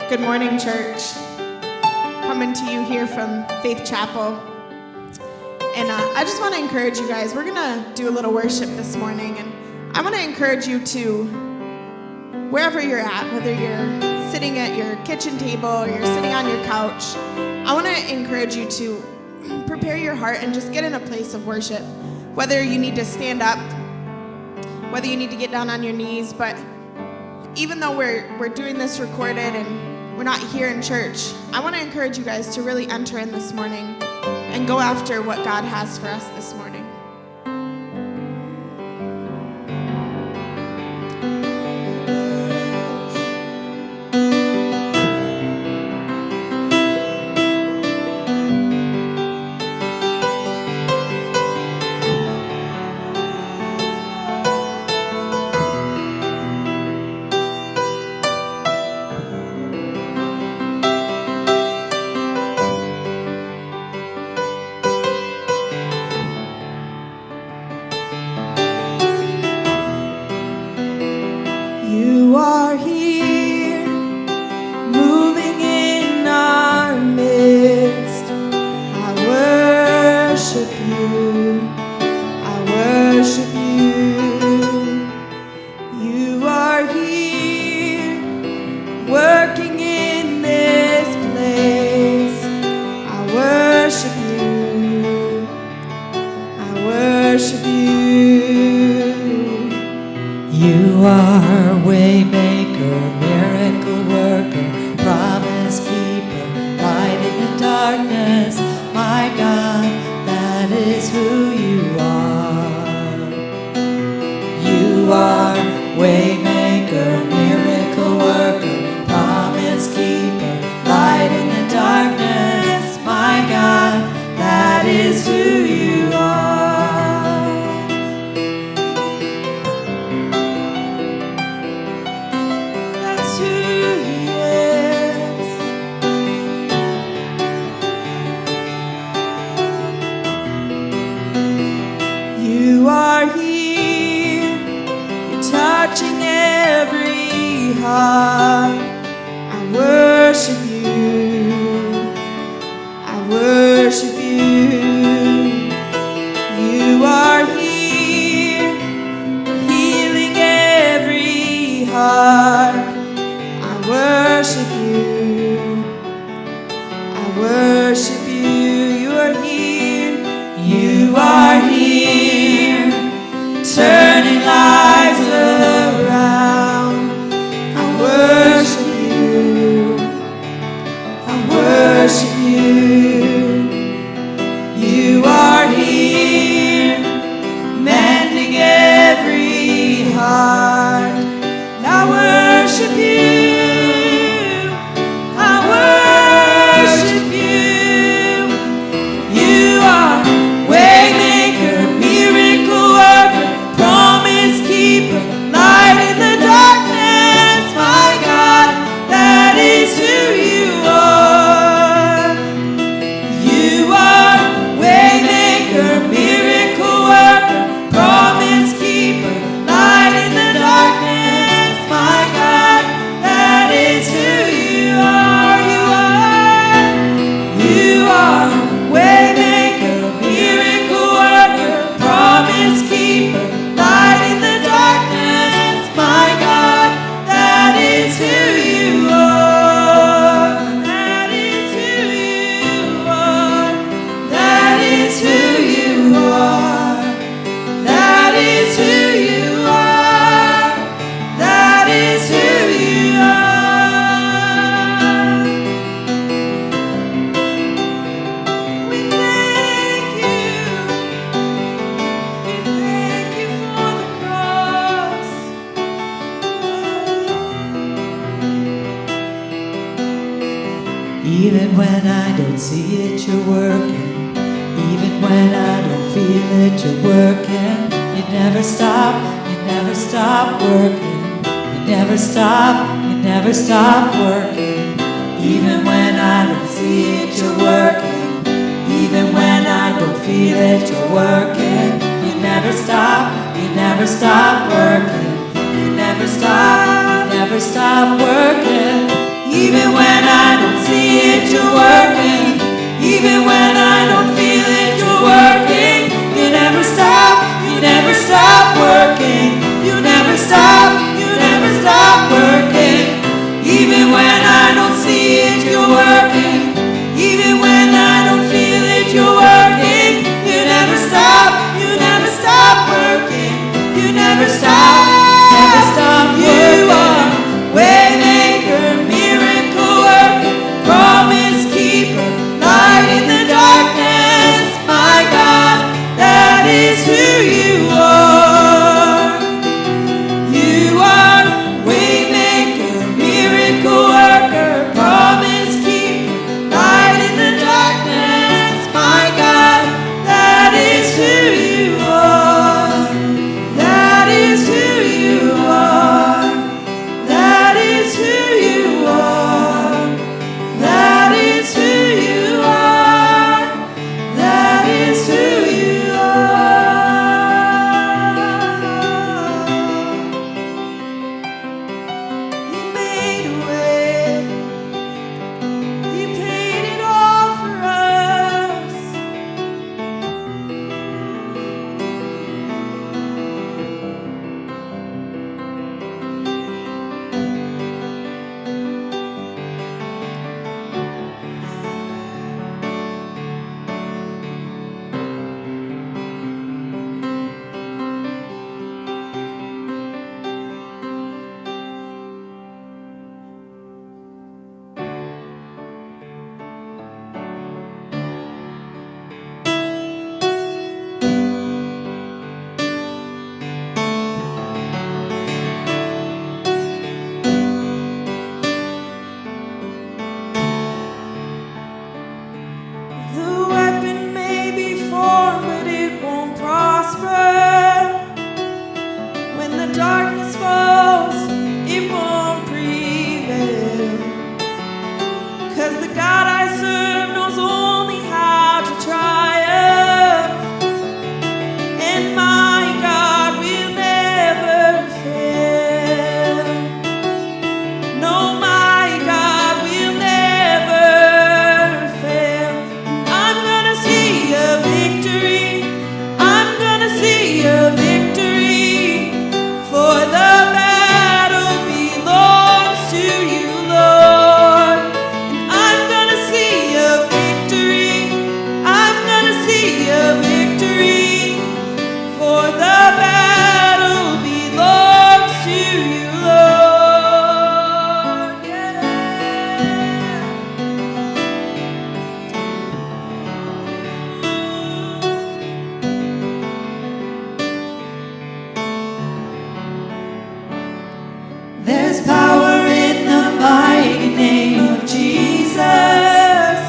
Good morning, church. Coming to you here from Faith Chapel. And I just want to encourage you guys. We're going to do a little worship this morning. And I want to encourage you to, wherever you're at, whether you're sitting at your kitchen table or you're sitting on your couch, I want to encourage you to prepare your heart and just get in a place of worship. Whether you need to stand up, whether you need to get down on your knees, but even though we're doing this recorded and we're not here in church, I want to encourage you guys to really enter in this morning and go after what God has for us this morning. Even when I don't see it, you're working. Even when I don't feel it, you're working. You never stop working. You never stop working. Even when I don't see it, you're working. Even when I don't feel it, you're working. You never stop working. You never stop working. Even when I don't see it, you're working. Even when I don't feel it, you're working. You never stop working. You never stop working. Even when I don't see it, you're working. Even when I don't feel it, you're working. You never stop working. You never stop working. You are waymaker, miracle worker, promise keeper, light in the darkness. My God, that is who you are. You are waymaker, miracle worker, promise keeper, light in the darkness. My God, that is who you are. That is who you are. That is who you are. That is who you are. That is who you are. You made a way. You paid it all for us. The weapon may be formed, but it won't prosper. When the darkness falls, it won't prevail. 'Cause the God I serve knows only how to triumph. And my God will never fail. No, my God will never fail. I'm gonna see a victory. I'm gonna see a victory. For the battle belongs to you, Lord. And I'm gonna see a victory. I'm gonna see a victory. For the battle belongs to you, Lord. Yeah. There's power in the mighty name of Jesus.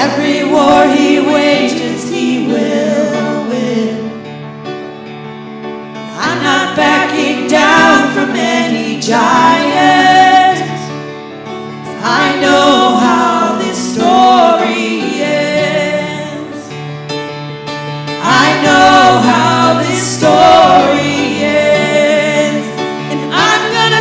Every war he wages, he will win. I'm not backing down from any giant. I know how this story ends. I know how this story ends. And I'm gonna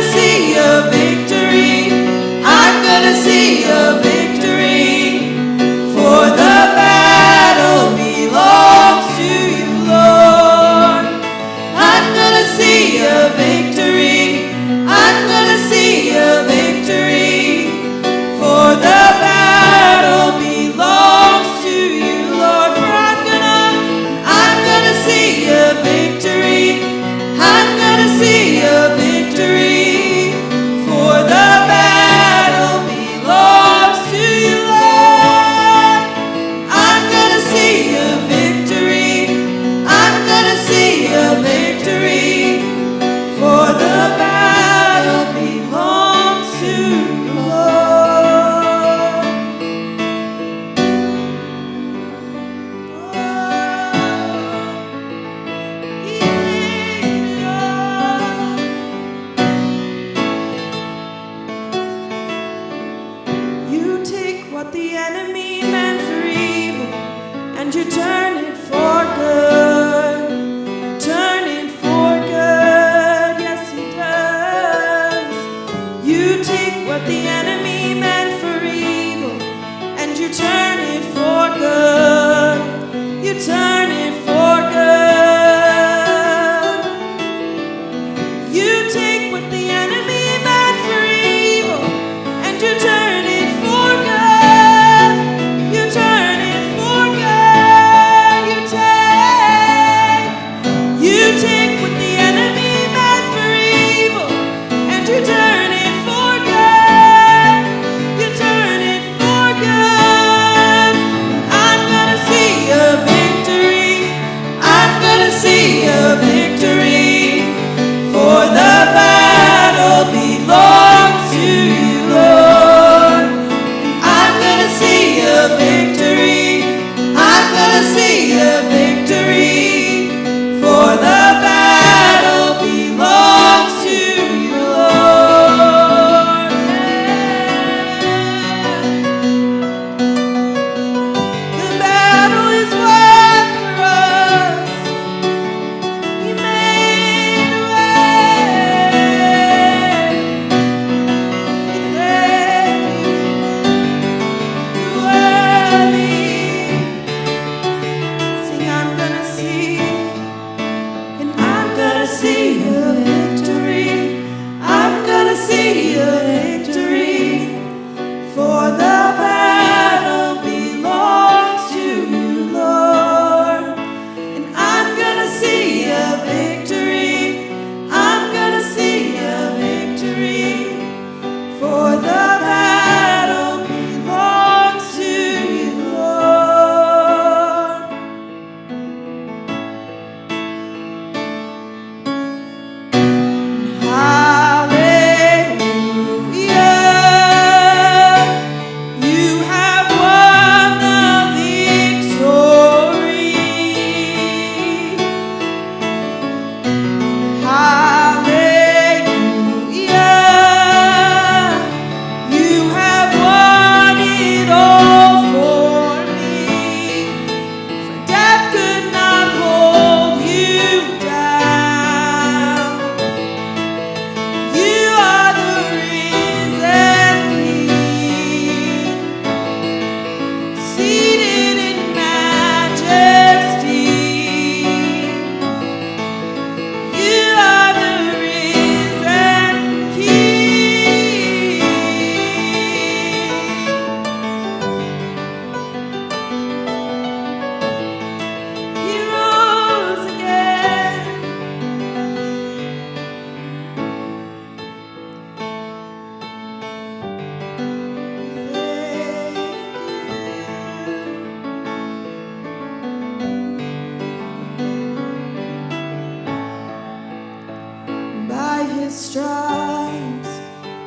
stripes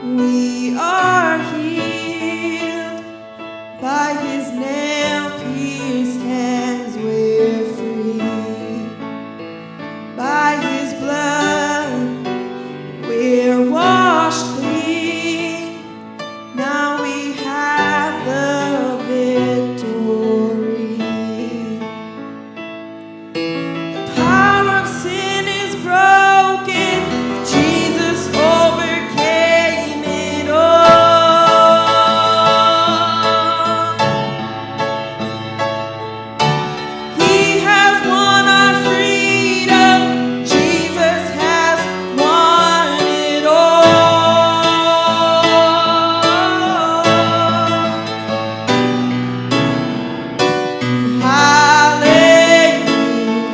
we are healed. By his nail-pierced hands we're free. By his blood we're washed clean. Now we have the victory. The power of sin is broken. Jesus overcame it all. He has won our freedom. Jesus has won it all.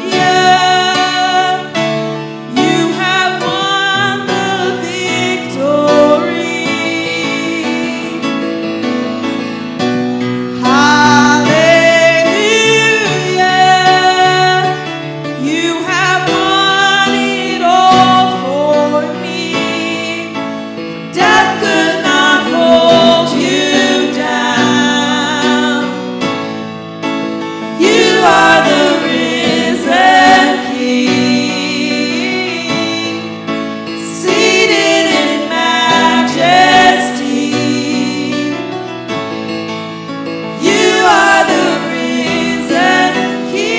Hallelujah. You have won the victory. Hallelujah. You have won it all for me. Death could not hold you down. You are the risen King, seated in majesty. You are the risen King.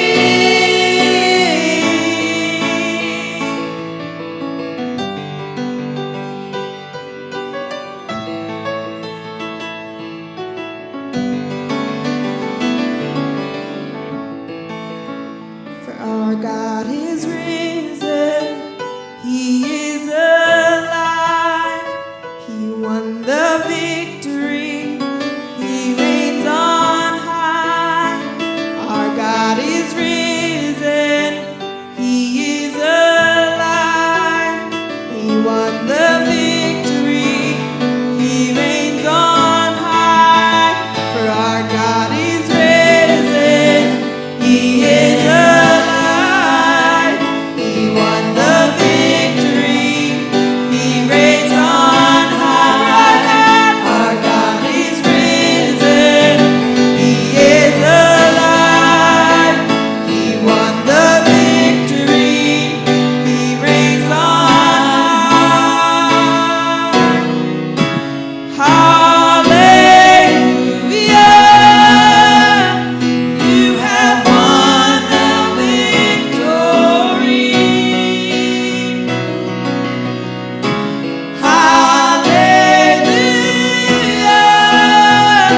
For our God is risen, he is alive. He won the victory, he reigns on high. Our God is risen, he is alive. He won the victory, he reigns on high. For our God is risen, he is alive. He won the victory, he reigns on high. Our God is risen, he is alive. He won the victory, he reigns on high. Hallelujah. You have won the victory. Hallelujah.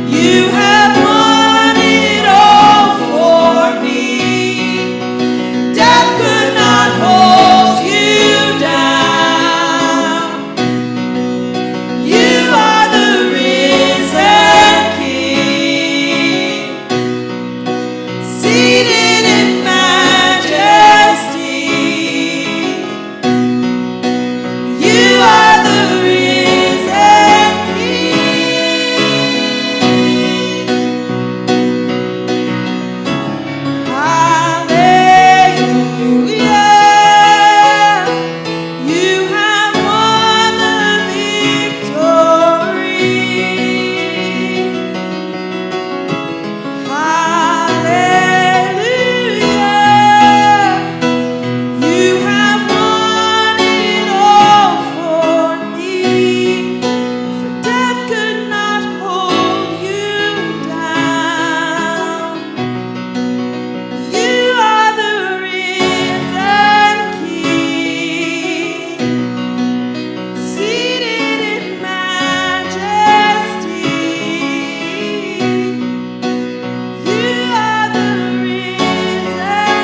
You have won it all for me. Death could not hold you down. You are the risen King, seated in majesty. You are the risen King. Hallelujah. You have won the victory. Hallelujah. You have won it all for me. For death could not hold you down. You are the risen King, seated in majesty. You are the risen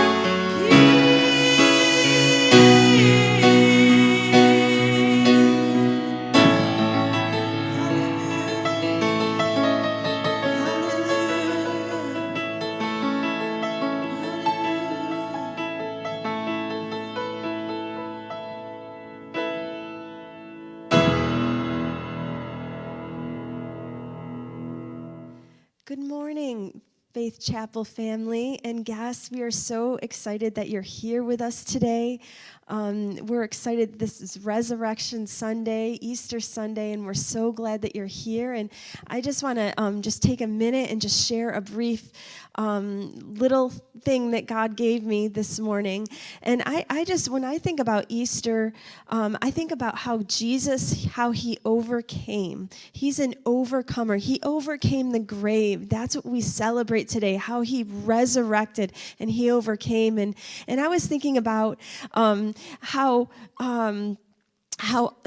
Good morning. Faith Chapel family and guests. We are so excited that you're here with us today. We're excited. This is Resurrection Sunday, Easter Sunday, and we're so glad that you're here. And I just want to just take a minute and just share a brief little thing that God gave me this morning. And I just, when I think about Easter, I think about how Jesus, how he overcame. He's an overcomer. He overcame the grave. That's what we celebrate today, how he resurrected and he overcame. And I was thinking about how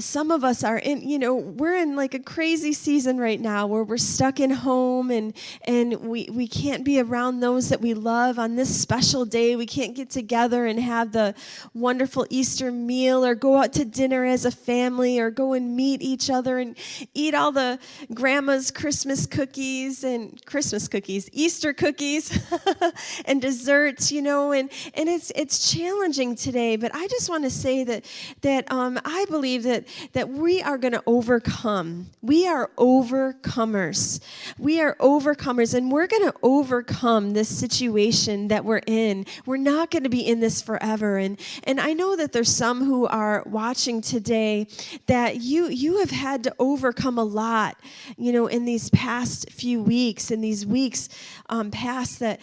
some of us are we're in like a crazy season right now where we're stuck in home and we can't be around those that we love on this special day. We can't get together and have the wonderful Easter meal or go out to dinner as a family or go and meet each other and eat all the grandma's Easter cookies and desserts, and it's challenging today. But I just want to say that I believe that we are going to overcome. We are overcomers. We are overcomers, and we're going to overcome this situation that we're in. We're not going to be in this forever. And I know that there's some who are watching today that you have had to overcome a lot, in these past few weeks, in these weeks past that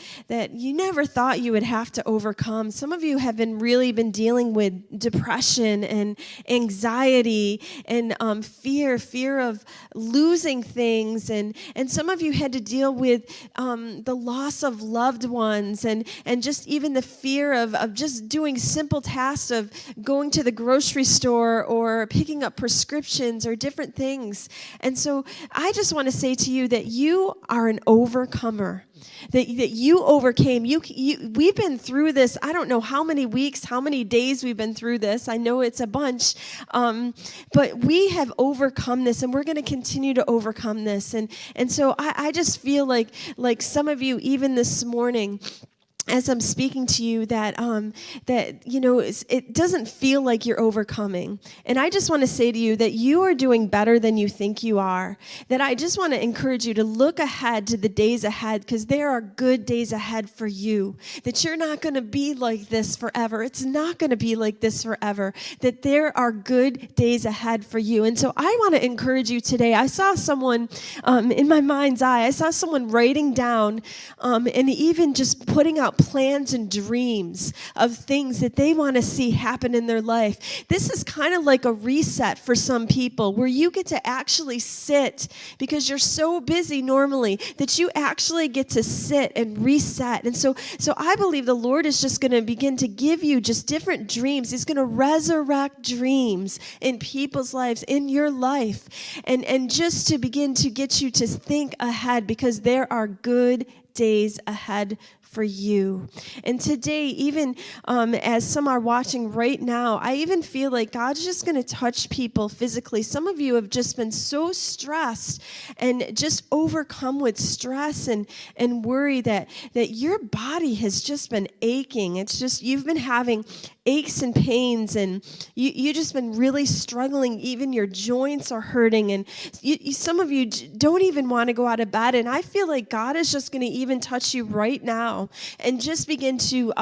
you never thought you would have to overcome. Some of you have really been dealing with depression and anxiety and fear of losing things, and some of you had to deal with the loss of loved ones and just even the fear of just doing simple tasks of going to the grocery store or picking up prescriptions or different things. And so I just want to say to you that you are an overcomer. That you overcame. We've been through this. I don't know how many weeks, how many days we've been through this. I know it's a bunch, but we have overcome this, and we're going to continue to overcome this. And so I just feel like some of you, even this morning, as I'm speaking to you, that it doesn't feel like you're overcoming. And I just want to say to you that you are doing better than you think you are. That I just want to encourage you to look ahead to the days ahead, because there are good days ahead for you. That you're not going to be like this forever. It's not going to be like this forever. That there are good days ahead for you. And so I want to encourage you today. I saw someone in my mind's eye. I saw someone writing down and even just putting out plans and dreams of things that they want to see happen in their life. This is kind of like a reset for some people, where you get to actually sit, because you're so busy normally, that you actually get to sit and reset. And so I believe the Lord is just going to begin to give you just different dreams. He's going to resurrect dreams in people's lives, in your life, and just to begin to get you to think ahead, because there are good days ahead for you. And today, even as some are watching right now, I even feel like God's just going to touch people physically. Some of you have just been so stressed and just overcome with stress and worry that your body has just been aching. It's just, you've been having aches and pains, and you just been really struggling. Even your joints are hurting, and some of you don't even want to go out of bed. And I feel like God is just going to even touch you right now and just begin to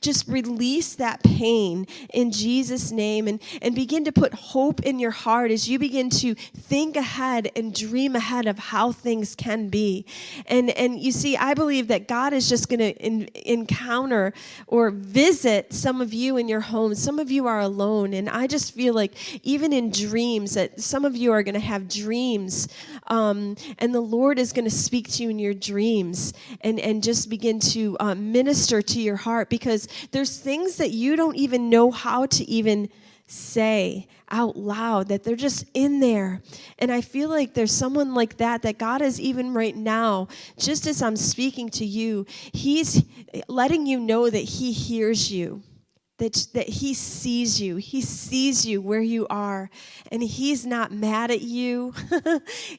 just release that pain in Jesus' name, and begin to put hope in your heart as you begin to think ahead and dream ahead of how things can be. And you see, I believe that God is just going to encounter or visit some of you in your home. Some of you are alone, and I just feel like even in dreams that some of you are going to have dreams, and the Lord is going to speak to you in your dreams and just begin to minister to your heart, because there's things that you don't even know how to even say out loud, that they're just in there. And I feel like there's someone like that God is, even right now, just as I'm speaking to you, he's letting you know that he hears you. That he sees you. He sees you where you are. And he's not mad at you.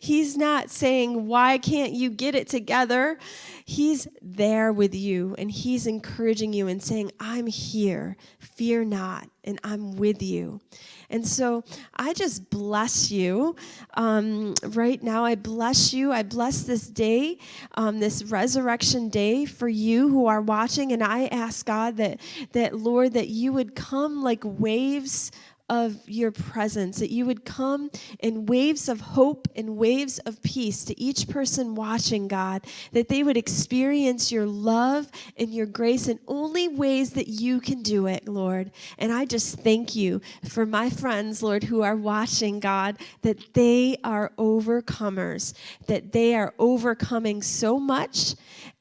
He's not saying, why can't you get it together? He's there with you, and he's encouraging you and saying, I'm here. Fear not. and I'm with you. And so I just bless you. Right now, I bless you. I bless this day, this resurrection day for you who are watching. And I ask God that Lord, that you would come like waves of your presence, that you would come in waves of hope and waves of peace to each person watching, God, that they would experience your love and your grace in only ways that you can do it, Lord. And I just thank you for my friends, Lord, who are watching, God, that they are overcomers, that they are overcoming so much,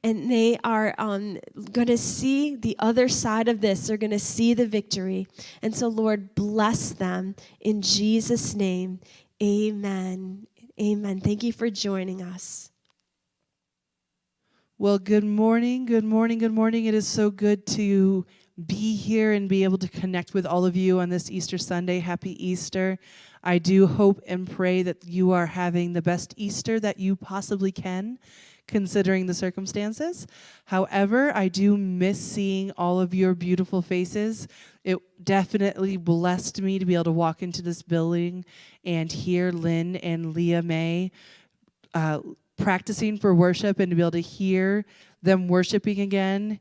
and they are going to see the other side of this. They're going to see the victory. And so, Lord, bless them in Jesus' name. Amen. Amen. Thank you for joining us. Well, good morning, good morning, good morning. It is so good to be here and be able to connect with all of you on this Easter Sunday. Happy Easter. I do hope and pray that you are having the best Easter that you possibly can, considering the circumstances. However, I do miss seeing all of your beautiful faces. It definitely blessed me to be able to walk into this building and hear Lyn and Leah May practicing for worship, and to be able to hear them worshiping again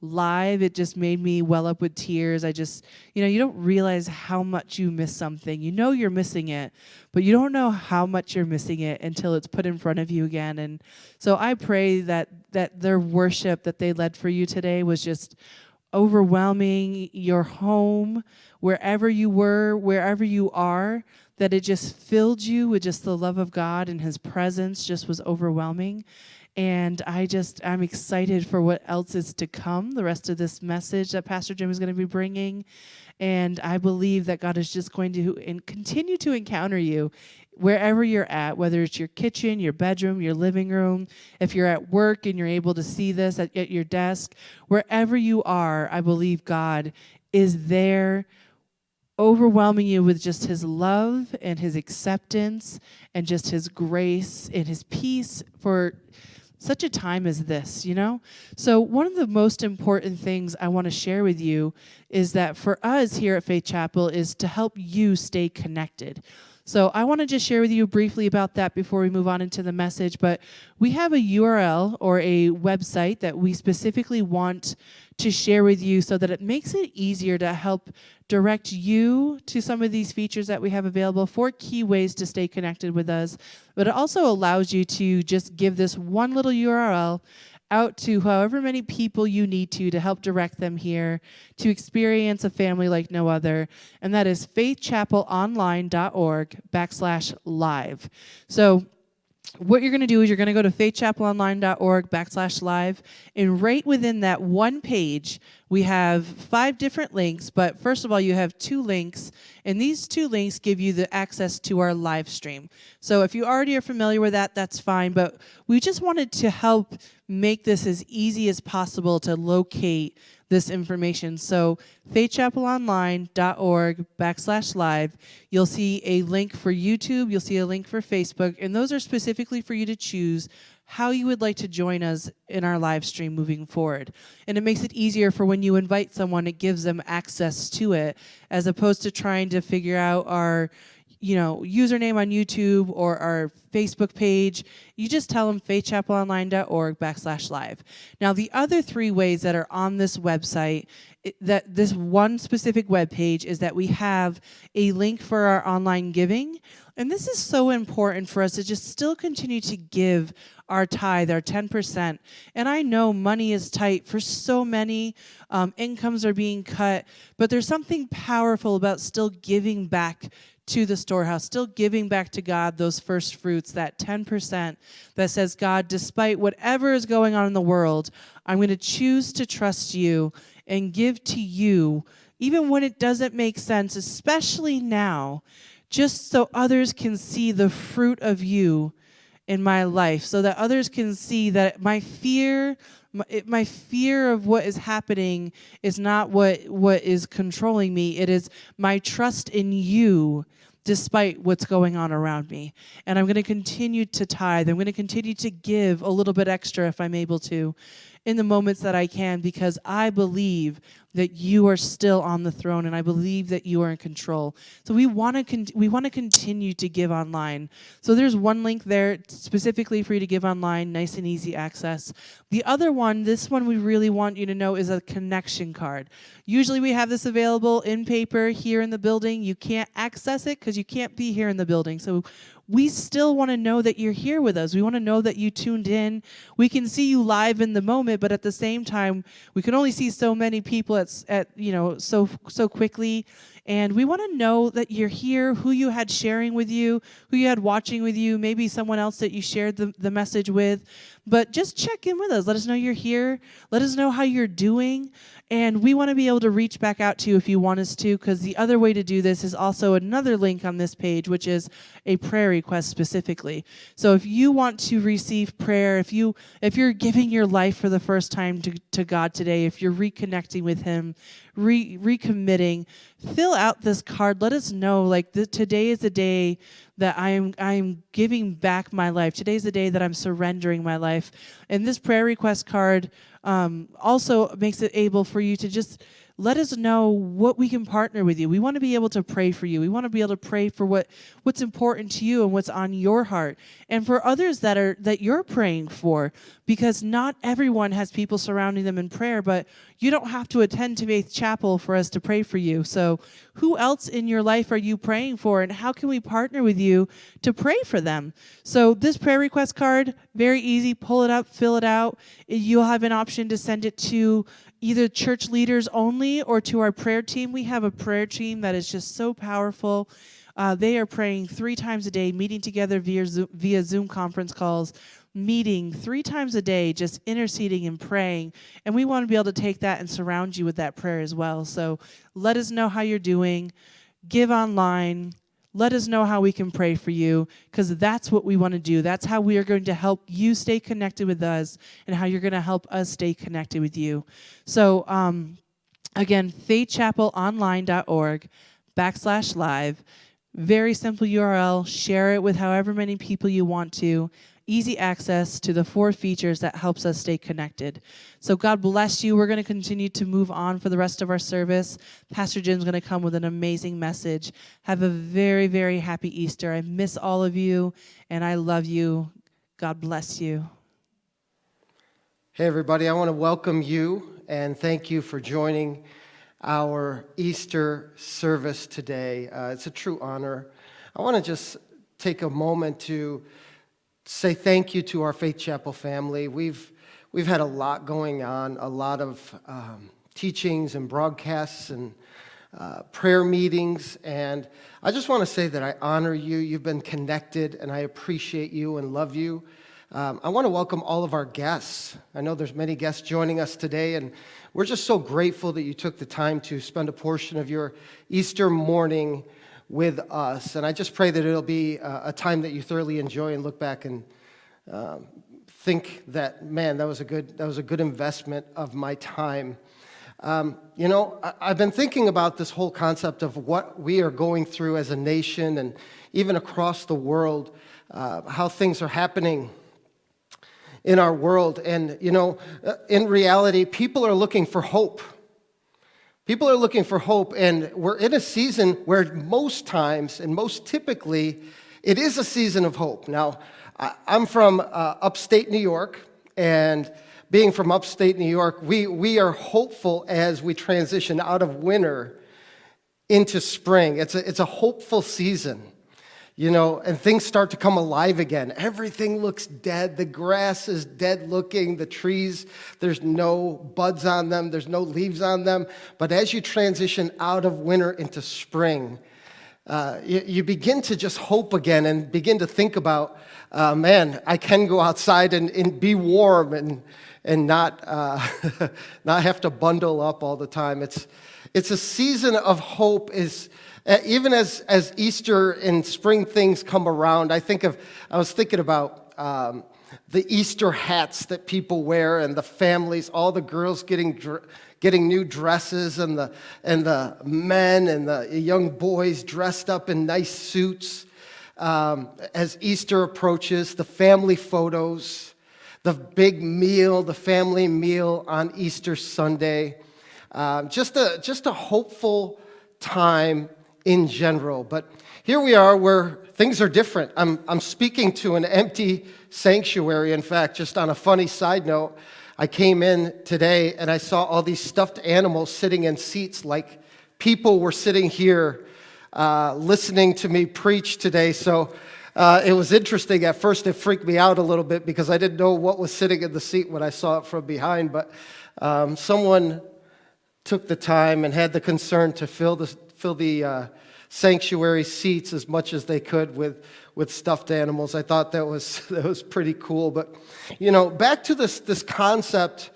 live. It just made me well up with tears. I just, you don't realize how much you miss something. You know you're missing it, but you don't know how much you're missing it until it's put in front of you again. And so I pray that their worship that they led for you today was just overwhelming your home, wherever you were, wherever you are, that it just filled you with just the love of God, and his presence just was overwhelming. And I'm excited for what else is to come, the rest of this message that Pastor Jim is going to be bringing. And I believe that God is just going to continue to encounter you wherever you're at, whether it's your kitchen, your bedroom, your living room, if you're at work and you're able to see this at your desk, wherever you are, I believe God is there overwhelming you with just his love and his acceptance and just his grace and his peace for such a time as this, So one of the most important things I want to share with you is that for us here at Faith Chapel is to help you stay connected. So I want to just share with you briefly about that before we move on into the message. But we have a URL or a website that we specifically want to share with you so that it makes it easier to help direct you to some of these features that we have available, 4 key ways to stay connected with us. But it also allows you to just give this one little URL out to however many people you need to help direct them here to experience a family like no other. And that is faithchapelonline.org/live. So what you're going to do is you're going to go to faithchapelonline.org/live, and right within that one page, we have 5 different links. But first of all, you have 2 links, and these 2 links give you the access to our live stream. So if you already are familiar with that, that's fine. But we just wanted to help make this as easy as possible to locate this information. So faithchapelonline.org/live, you'll see a link for YouTube, you'll see a link for Facebook, and those are specifically for you to choose how you would like to join us in our live stream moving forward. And it makes it easier for when you invite someone, it gives them access to it, as opposed to trying to figure out our username on YouTube or our Facebook page. You just tell them faithchapelonline.org/live. Now, the other 3 ways that are on this website, that this one specific web page, is that we have a link for our online giving. And this is so important for us to just still continue to give our tithe, our 10%. And I know money is tight for so many. Incomes are being cut. But there's something powerful about still giving back to the storehouse, still giving back to God those first fruits, that 10% that says, God, despite whatever is going on in the world, I'm going to choose to trust you and give to you, even when it doesn't make sense, especially now, just so others can see the fruit of you in my life, so that others can see that my fear of what is happening is not what is controlling me. It is my trust in you despite what's going on around me. And I'm going to continue to tithe. I'm going to continue to give a little bit extra if I'm able to in the moments that I can, because I believe that you are still on the throne, and I believe that you are in control. So we want to continue to give online. So there's one link there specifically for you to give online, nice and easy access. The other one, this one we really want you to know, is a connection card. Usually we have this available in paper here in the building. You can't access it because you can't be here in the building. So we still want to know that you're here with us. We want to know that you tuned in. We can see you live in the moment, but at the same time, we can only see so many people so quickly. And we want to know that you're here, who you had sharing with you, who you had watching with you, maybe someone else that you shared the message with. But just check in with us. Let us know you're here. Let us know how you're doing. And we want to be able to reach back out to you if you want us to, because the other way to do this is also another link on this page, which is a prayer request specifically. So if you want to receive prayer, if you're giving your life for the first time to God today, if you're reconnecting with Him, recommitting, fill out this card. Let us know, today is the day that I'm giving back my life. Today's the day that I'm surrendering my life. And this prayer request card also makes it able for you to just let us know what we can partner with you. We want to be able to pray for you. We want to be able to pray for what's important to you and what's on your heart, and for others that you're praying for, because not everyone has people surrounding them in prayer, but you don't have to attend to Faith Chapel for us to pray for you. So who else in your life are you praying for, and how can we partner with you to pray for them? So this prayer request card, very easy. Pull it up, fill it out. You'll have an option to send it to either church leaders only or to our prayer team. We have a prayer team that is just so powerful. They are praying 3 times a day, meeting together via Zoom conference calls, meeting 3 times a day, just interceding and praying. And we want to be able to take that and surround you with that prayer as well. So let us know how you're doing. Give online. Let us know how we can pray for you, because that's what we want to do. That's how we are going to help you stay connected with us, and how you're going to help us stay connected with you. So again, faithchapelonline.org/live. Very simple URL. Share it with however many people you want to. Easy access to the 4 features that helps us stay connected. So God bless you. We're going to continue to move on for the rest of our service. Pastor Jim's going to come with an amazing message. Have a very, very happy Easter. I miss all of you, and I love you. God bless you. Hey, everybody. I want to welcome you and thank you for joining our Easter service today. It's a true honor. I want to just take a moment to say thank you to our Faith Chapel family. We've had a lot going on, a lot of teachings and broadcasts and prayer meetings, and I just want to say that I honor you. You've been connected, and I appreciate you and love you. I want to welcome all of our guests. I know there's many guests joining us today, and we're just so grateful that you took the time to spend a portion of your Easter morning with us. And I just pray that it'll be a time that you thoroughly enjoy and look back and think that, man, that was a good investment of my time. I've been thinking about this whole concept of what we are going through as a nation and even across the world, how things are happening in our world. And, in reality, people are looking for hope. People are looking for hope, and we're in a season where most times, and most typically, it is a season of hope. Now, I'm from upstate New York, and being from upstate New York, we are hopeful as we transition out of winter into spring. It's a hopeful season, and things start to come alive again. Everything looks dead. The grass is dead looking. The trees, there's no buds on them. There's no leaves on them. But as you transition out of winter into spring, you begin to just hope again and begin to think about, man, I can go outside and be warm and not not have to bundle up all the time. It's a season of hope. Even as Easter and spring things come around, I was thinking about the Easter hats that people wear, and the families, all the girls getting new dresses, and the men and the young boys dressed up in nice suits. As Easter approaches, the family photos, the big meal, the family meal on Easter Sunday. Just a hopeful time in general. But here we are where things are different. I'm speaking to an empty sanctuary. In fact, just on a funny side note, I came in today and I saw all these stuffed animals sitting in seats like people were sitting here listening to me preach today. So it was interesting. At first, it freaked me out a little bit because I didn't know what was sitting in the seat when I saw it from behind. But someone took the time and had the concern to fill the sanctuary seats as much as they could with stuffed animals. I thought that was pretty cool. But back to this concept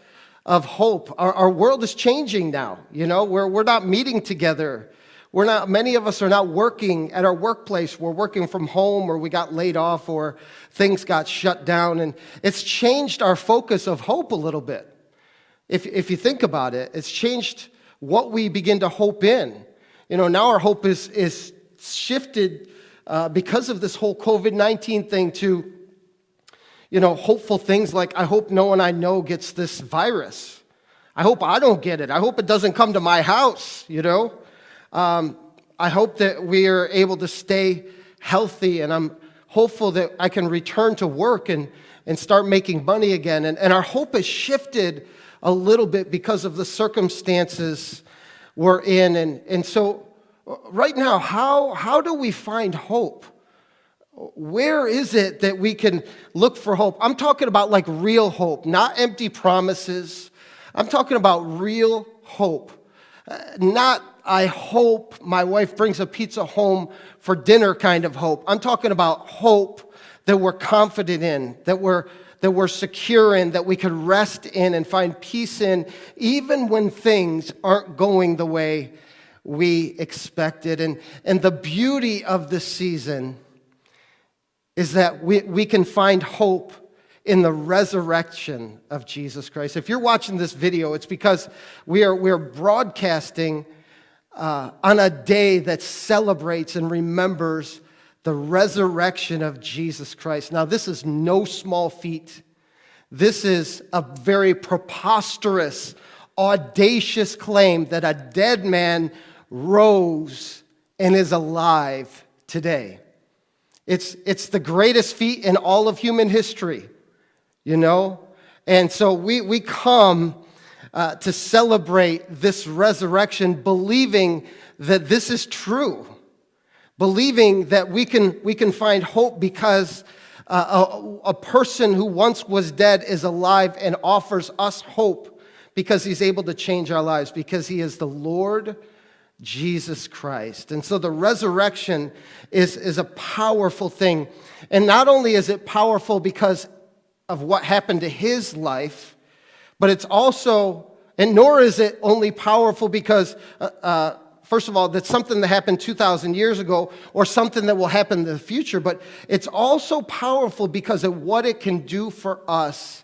of hope. Our world is changing now. We're not meeting together. Many of us are not working at our workplace. We're working from home, or we got laid off, or things got shut down, and it's changed our focus of hope a little bit. If you think about it, it's changed what we begin to hope in. Now our hope is shifted because of this whole COVID-19 thing to, hopeful things like, I hope no one I know gets this virus. I hope I don't get it. I hope it doesn't come to my house, I hope that we are able to stay healthy, and I'm hopeful that I can return to work and start making money again. And our hope has shifted a little bit because of the circumstances we're in. And so right now, how do we find hope? Where is it that we can look for hope? I'm talking about like real hope, not empty promises. I'm talking about real hope. Not, I hope my wife brings a pizza home for dinner kind of hope. I'm talking about hope that we're confident in, that we're secure in, that we could rest in and find peace in, even when things aren't going the way we expected. And the beauty of this season is that we can find hope in the resurrection of Jesus Christ. If you're watching this video, it's because we're broadcasting on a day that celebrates and remembers the resurrection of Jesus Christ. Now, this is no small feat. This is a very preposterous, audacious claim that a dead man rose and is alive today. It's the greatest feat in all of human history. And so we come to celebrate this resurrection, believing that this is true, believing that we can find hope because a person who once was dead is alive and offers us hope because he's able to change our lives, because he is the Lord Jesus Christ. And so the resurrection is a powerful thing. And not only is it powerful because of what happened to his life, but it's also, and nor is it only powerful because, first of all, that's something that happened 2,000 years ago or something that will happen in the future, but it's also powerful because of what it can do for us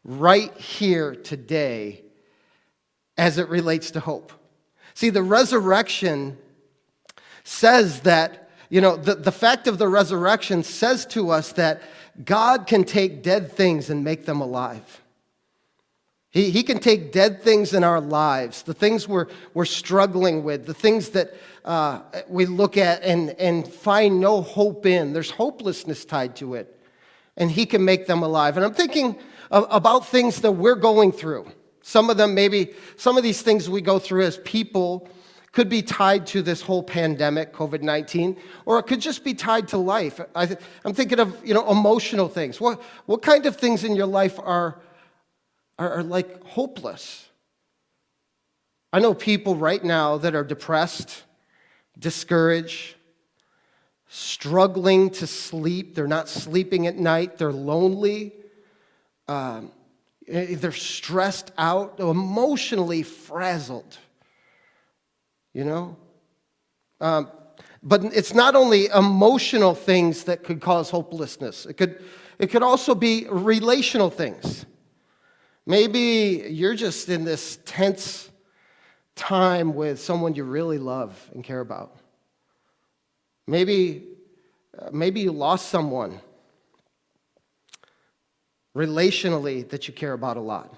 right here today as it relates to hope. See, the resurrection says that, the fact of the resurrection says to us that God can take dead things and make them alive. He can take dead things in our lives, the things we're struggling with, the things that we look at and find no hope in. There's hopelessness tied to it. And he can make them alive. And I'm thinking about things that we're going through. Some of them, maybe some of these things we go through as people could be tied to this whole pandemic, COVID-19, or it could just be tied to life. I'm thinking of, emotional things. What kind of things in your life are like hopeless? I know people right now that are depressed, discouraged, struggling to sleep. They're not sleeping at night. They're lonely. They're stressed out, emotionally frazzled. But it's not only emotional things that could cause hopelessness. It could also be relational things. Maybe you're just in this tense time with someone you really love and care about. Maybe you lost someone relationally that you care about a lot.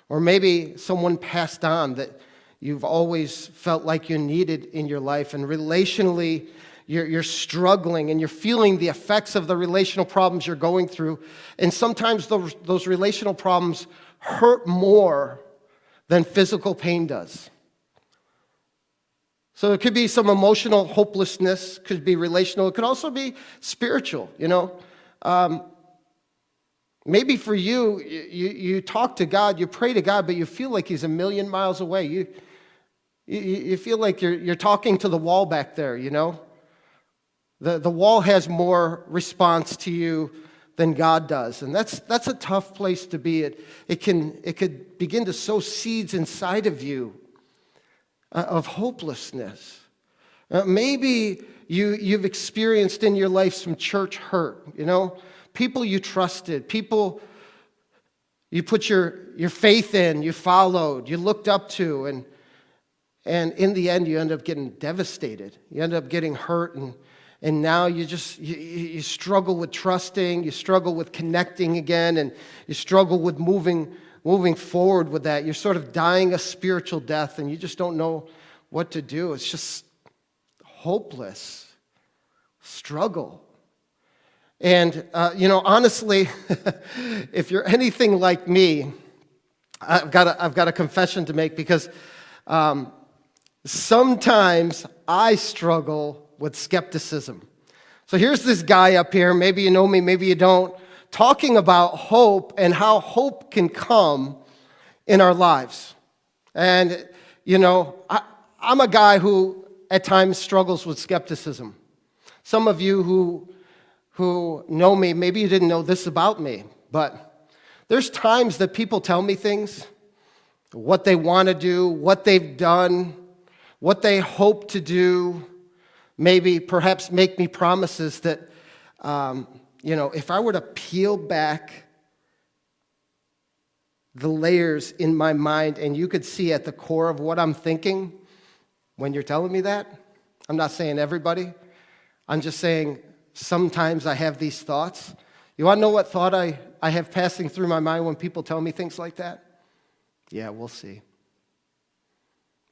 Or maybe someone passed on that you've always felt like you needed in your life, and relationally, you're struggling and you're feeling the effects of the relational problems you're going through. And sometimes those relational problems hurt more than physical pain does. So it could be some emotional hopelessness, could be relational, it could also be spiritual, Maybe for you, you talk to God, you pray to God, but you feel like He's a million miles away. You feel like you're talking to the wall back there, The wall has more response to you than God does, and that's a tough place to be. It could begin to sow seeds inside of you of hopelessness. Maybe you've experienced in your life some church hurt, people you trusted, people you put your faith in, you followed, you looked up to, and in the end you end up getting devastated. You end up getting hurt, and now you struggle with trusting, you struggle with connecting again, and you struggle with moving forward with that. You're sort of dying a spiritual death, and you just don't know what to do. It's just hopeless struggle. And, honestly, if you're anything like me, I've got a confession to make, because sometimes I struggle with skepticism. So here's this guy up here, maybe you know me, maybe you don't, talking about hope and how hope can come in our lives. And, I'm a guy who at times struggles with skepticism. Some of you who know me, maybe you didn't know this about me, but there's times that people tell me things, what they want to do, what they've done, what they hope to do, maybe perhaps make me promises that, if I were to peel back the layers in my mind and you could see at the core of what I'm thinking when you're telling me that, I'm not saying everybody, I'm just saying sometimes I have these thoughts. You want to know what thought I have passing through my mind when people tell me things like that? Yeah, we'll see.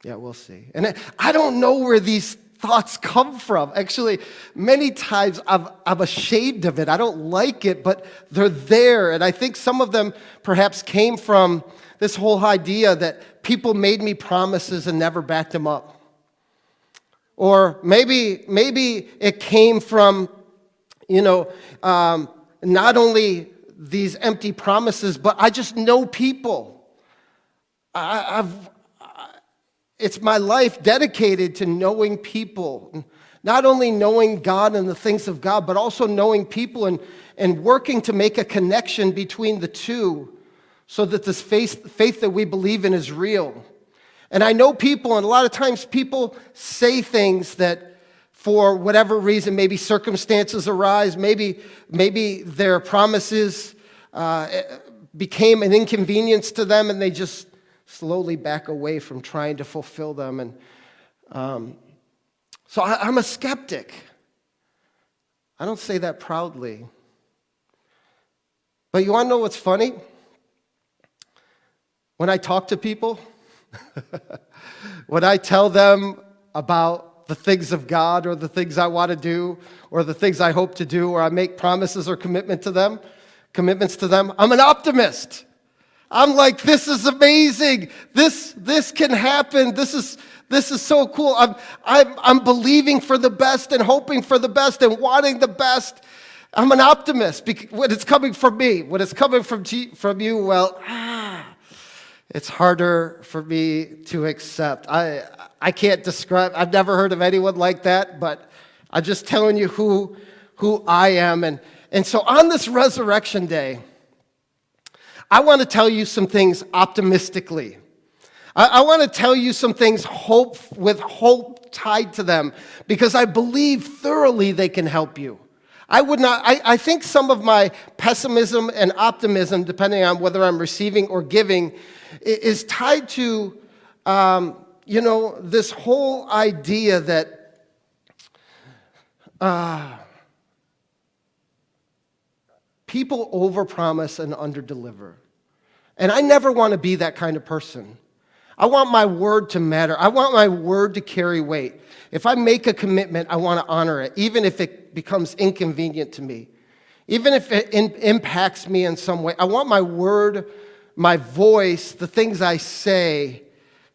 Yeah, we'll see. And I don't know where these thoughts come from. Actually, many times I'm ashamed of it. I don't like it, but they're there. And I think some of them perhaps came from this whole idea that people made me promises and never backed them up. Or maybe it came from, not only these empty promises, but I just know people. It's my life dedicated to knowing people, not only knowing God and the things of God, but also knowing people and working to make a connection between the two so that this faith that we believe in is real. And I know people, and a lot of times people say things that for whatever reason, maybe circumstances arise, maybe their promises became an inconvenience to them, and they just slowly back away from trying to fulfill them. And so I'm a skeptic. I don't say that proudly. But you want to know what's funny? When I talk to people, when I tell them about the things of God or the things I want to do or the things I hope to do, or I make promises or commitments to them, I'm an optimist. I'm like, this is amazing. This can happen. This is so cool. I'm believing for the best and hoping for the best and wanting the best. I'm an optimist when it's coming from me. When it's coming from you, well, it's harder for me to accept. I can't describe. I've never heard of anyone like that, but I'm just telling you who I am. And so on this resurrection day, I want to tell you some things optimistically. I want to tell you some things with hope tied to them, because I believe thoroughly they can help you. I think some of my pessimism and optimism, depending on whether I'm receiving or giving, is tied to, this whole idea that people overpromise and underdeliver. And I never want to be that kind of person. I want my word to matter. I want my word to carry weight. If I make a commitment, I want to honor it, even if it becomes inconvenient to me, even if it impacts me in some way. I want my word, my voice, the things I say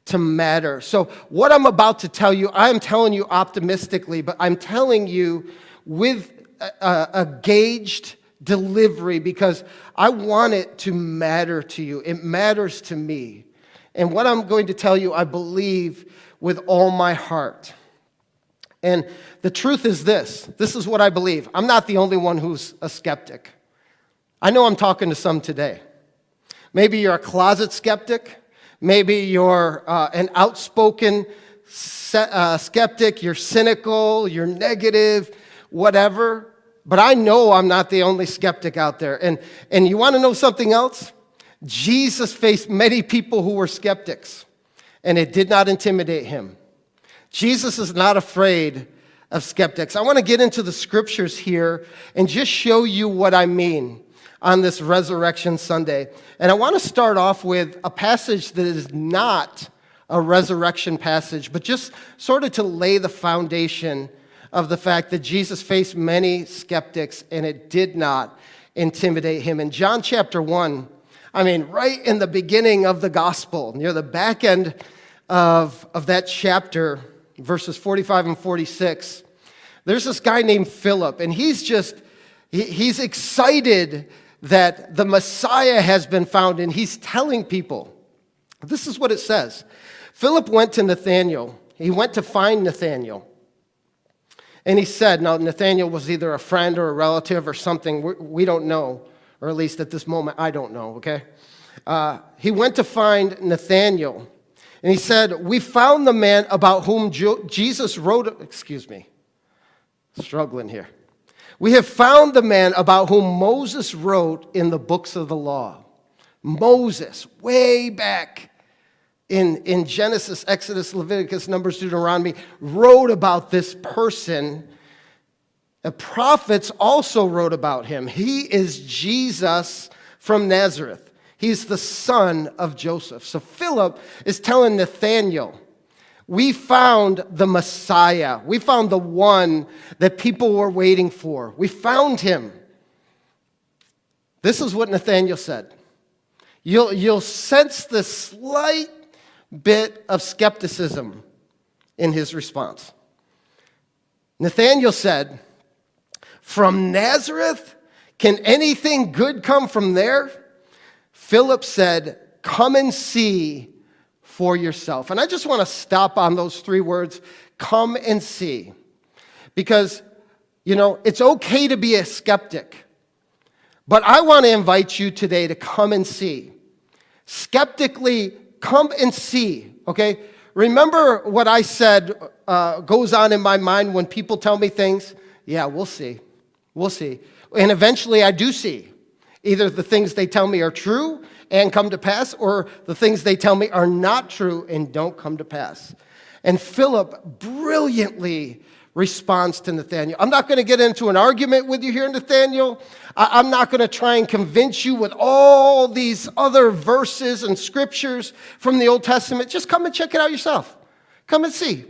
to matter. So what I'm about to tell you, I am telling you optimistically, but I'm telling you with a gauged delivery because I want it to matter to you. It matters to me. And what I'm going to tell you, I believe with all my heart. And the truth is this is what I believe. I'm not the only one who's a skeptic. I know I'm talking to some today. Maybe you're a closet skeptic. Maybe you're an outspoken skeptic. You're cynical. You're negative, whatever. But I know I'm not the only skeptic out there. And you want to know something else? Jesus faced many people who were skeptics, and it did not intimidate him. Jesus is not afraid of skeptics. I want to get into the scriptures here and just show you what I mean on this Resurrection Sunday. And I want to start off with a passage that is not a resurrection passage, but just sort of to lay the foundation of the fact that Jesus faced many skeptics and it did not intimidate him. In John chapter 1, right in the beginning of the gospel, near the back end of that chapter, verses 45 and 46, there's this guy named Philip, and he's excited that the Messiah has been found, and he's telling people. This is what it says. Philip went to Nathanael. He went to find Nathanael. And he said, now Nathanael was either a friend or a relative or something. We don't know, or at least at this moment, I don't know, okay? He went to find Nathanael. And he said, we found the man about whom Jesus wrote, struggling here. We have found the man about whom Moses wrote in the books of the law. Moses, way back in Genesis, Exodus, Leviticus, Numbers, Deuteronomy, wrote about this person. The prophets also wrote about him. He is Jesus from Nazareth. He's the son of Joseph. So Philip is telling Nathanael, we found the Messiah. We found the one that people were waiting for. We found him. This is what Nathanael said. You'll sense the slight bit of skepticism in his response. Nathanael said, from Nazareth, can anything good come from there? Philip said, come and see for yourself. And I just want to stop on those three words, come and see. Because, it's okay to be a skeptic. But I want to invite you today to come and see. Skeptically, come and see, okay? Remember what I said goes on in my mind when people tell me things? Yeah, we'll see. We'll see. And eventually I do see. Either the things they tell me are true and come to pass, or the things they tell me are not true and don't come to pass. And Philip brilliantly responds to Nathanael. I'm not going to get into an argument with you here, Nathanael. I'm not going to try and convince you with all these other verses and scriptures from the Old Testament. Just come and check it out yourself. Come and see.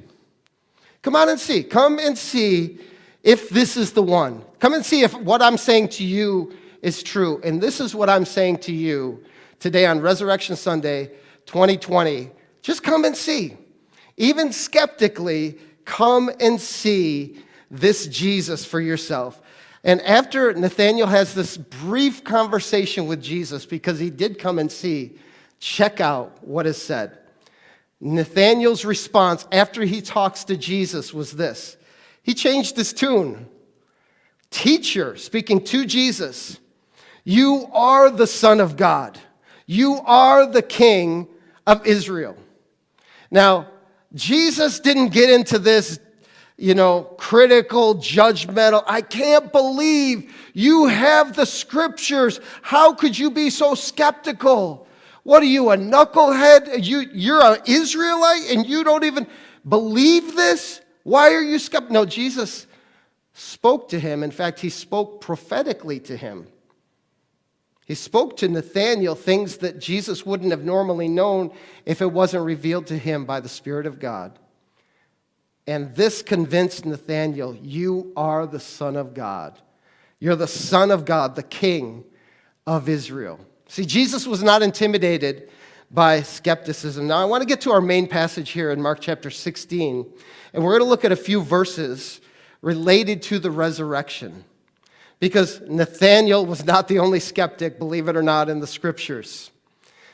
Come on and see. Come and see if this is the one. Come and see if what I'm saying to you is true. And this is what I'm saying to you today on Resurrection Sunday 2020. Just come and see. Even skeptically, come and see this Jesus for yourself. And after Nathanael has this brief conversation with Jesus, because he did come and see, check out what is said. Nathanael's response after he talks to Jesus was this. He changed his tune. Teacher, speaking to Jesus, you are the Son of God. You are the King of Israel. Now, Jesus didn't get into this, critical, judgmental. I can't believe you have the scriptures. How could you be so skeptical? What are you, a knucklehead? You're an Israelite and you don't even believe this? Why are you skeptical? No, Jesus spoke to him. In fact, he spoke prophetically to him. He spoke to Nathanael things that Jesus wouldn't have normally known if it wasn't revealed to him by the Spirit of God. And this convinced Nathanael, you are the Son of God. You're the Son of God, the King of Israel. See, Jesus was not intimidated by skepticism. Now, I want to get to our main passage here in Mark chapter 16, and we're going to look at a few verses related to the resurrection. Because Nathanael was not the only skeptic, believe it or not, in the scriptures.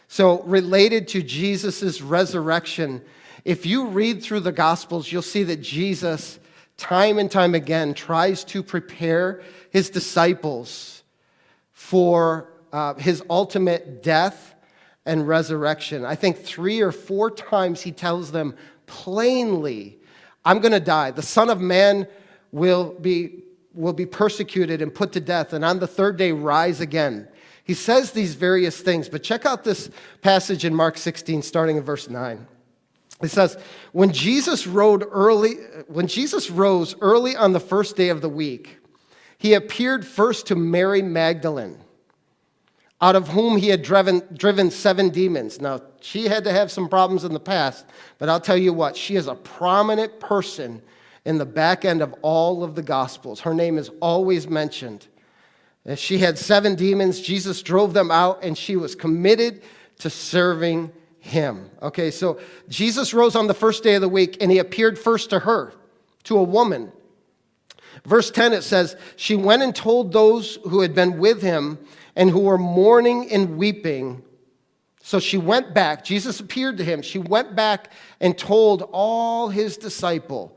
So, related to Jesus' resurrection, if you read through the Gospels, you'll see that Jesus, time and time again, tries to prepare his disciples for his ultimate death and resurrection. I think 3 or 4 times he tells them plainly, I'm going to die. The Son of Man will be persecuted and put to death, and on the 3rd day rise again. He says these various things, but check out this passage in Mark 16, starting in verse 9. It says, when Jesus rose early on the first day of the week, he appeared first to Mary Magdalene, out of whom he had driven 7 demons. Now, she had to have some problems in the past, but I'll tell you what, she is a prominent person in the back end of all of the Gospels. Her name is always mentioned. And she had 7 demons. Jesus drove them out, and she was committed to serving him. Okay, so Jesus rose on the first day of the week, and he appeared first to her, to a woman. Verse 10, it says, she went and told those who had been with him and who were mourning and weeping. So she went back. Jesus appeared to him. She went back and told all his disciples,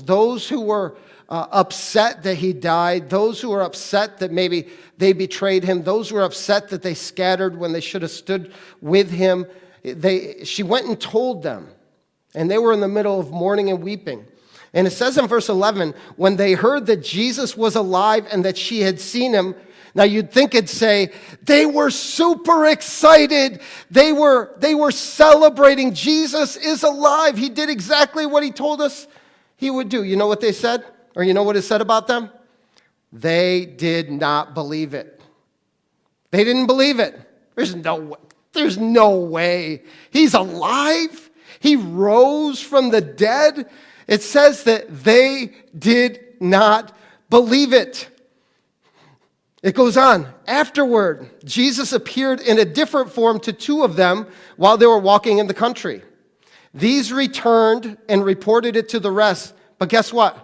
those who were upset that he died, those who were upset that maybe they betrayed him, those who were upset that they scattered when they should have stood with him. She went and told them, and they were in the middle of mourning and weeping. And it says in verse 11, when they heard that Jesus was alive and that she had seen him, now you'd think it'd say, they were super excited. They were celebrating. Jesus is alive. He did exactly what he told us he would do. You know what they said? Or you know what it said about them? They did not believe it. They didn't believe it. There's no way. He's alive. He rose from the dead. It says that they did not believe it. It goes on. Afterward, Jesus appeared in a different form to 2 of them while they were walking in the country. These returned and reported it to the rest. But guess what?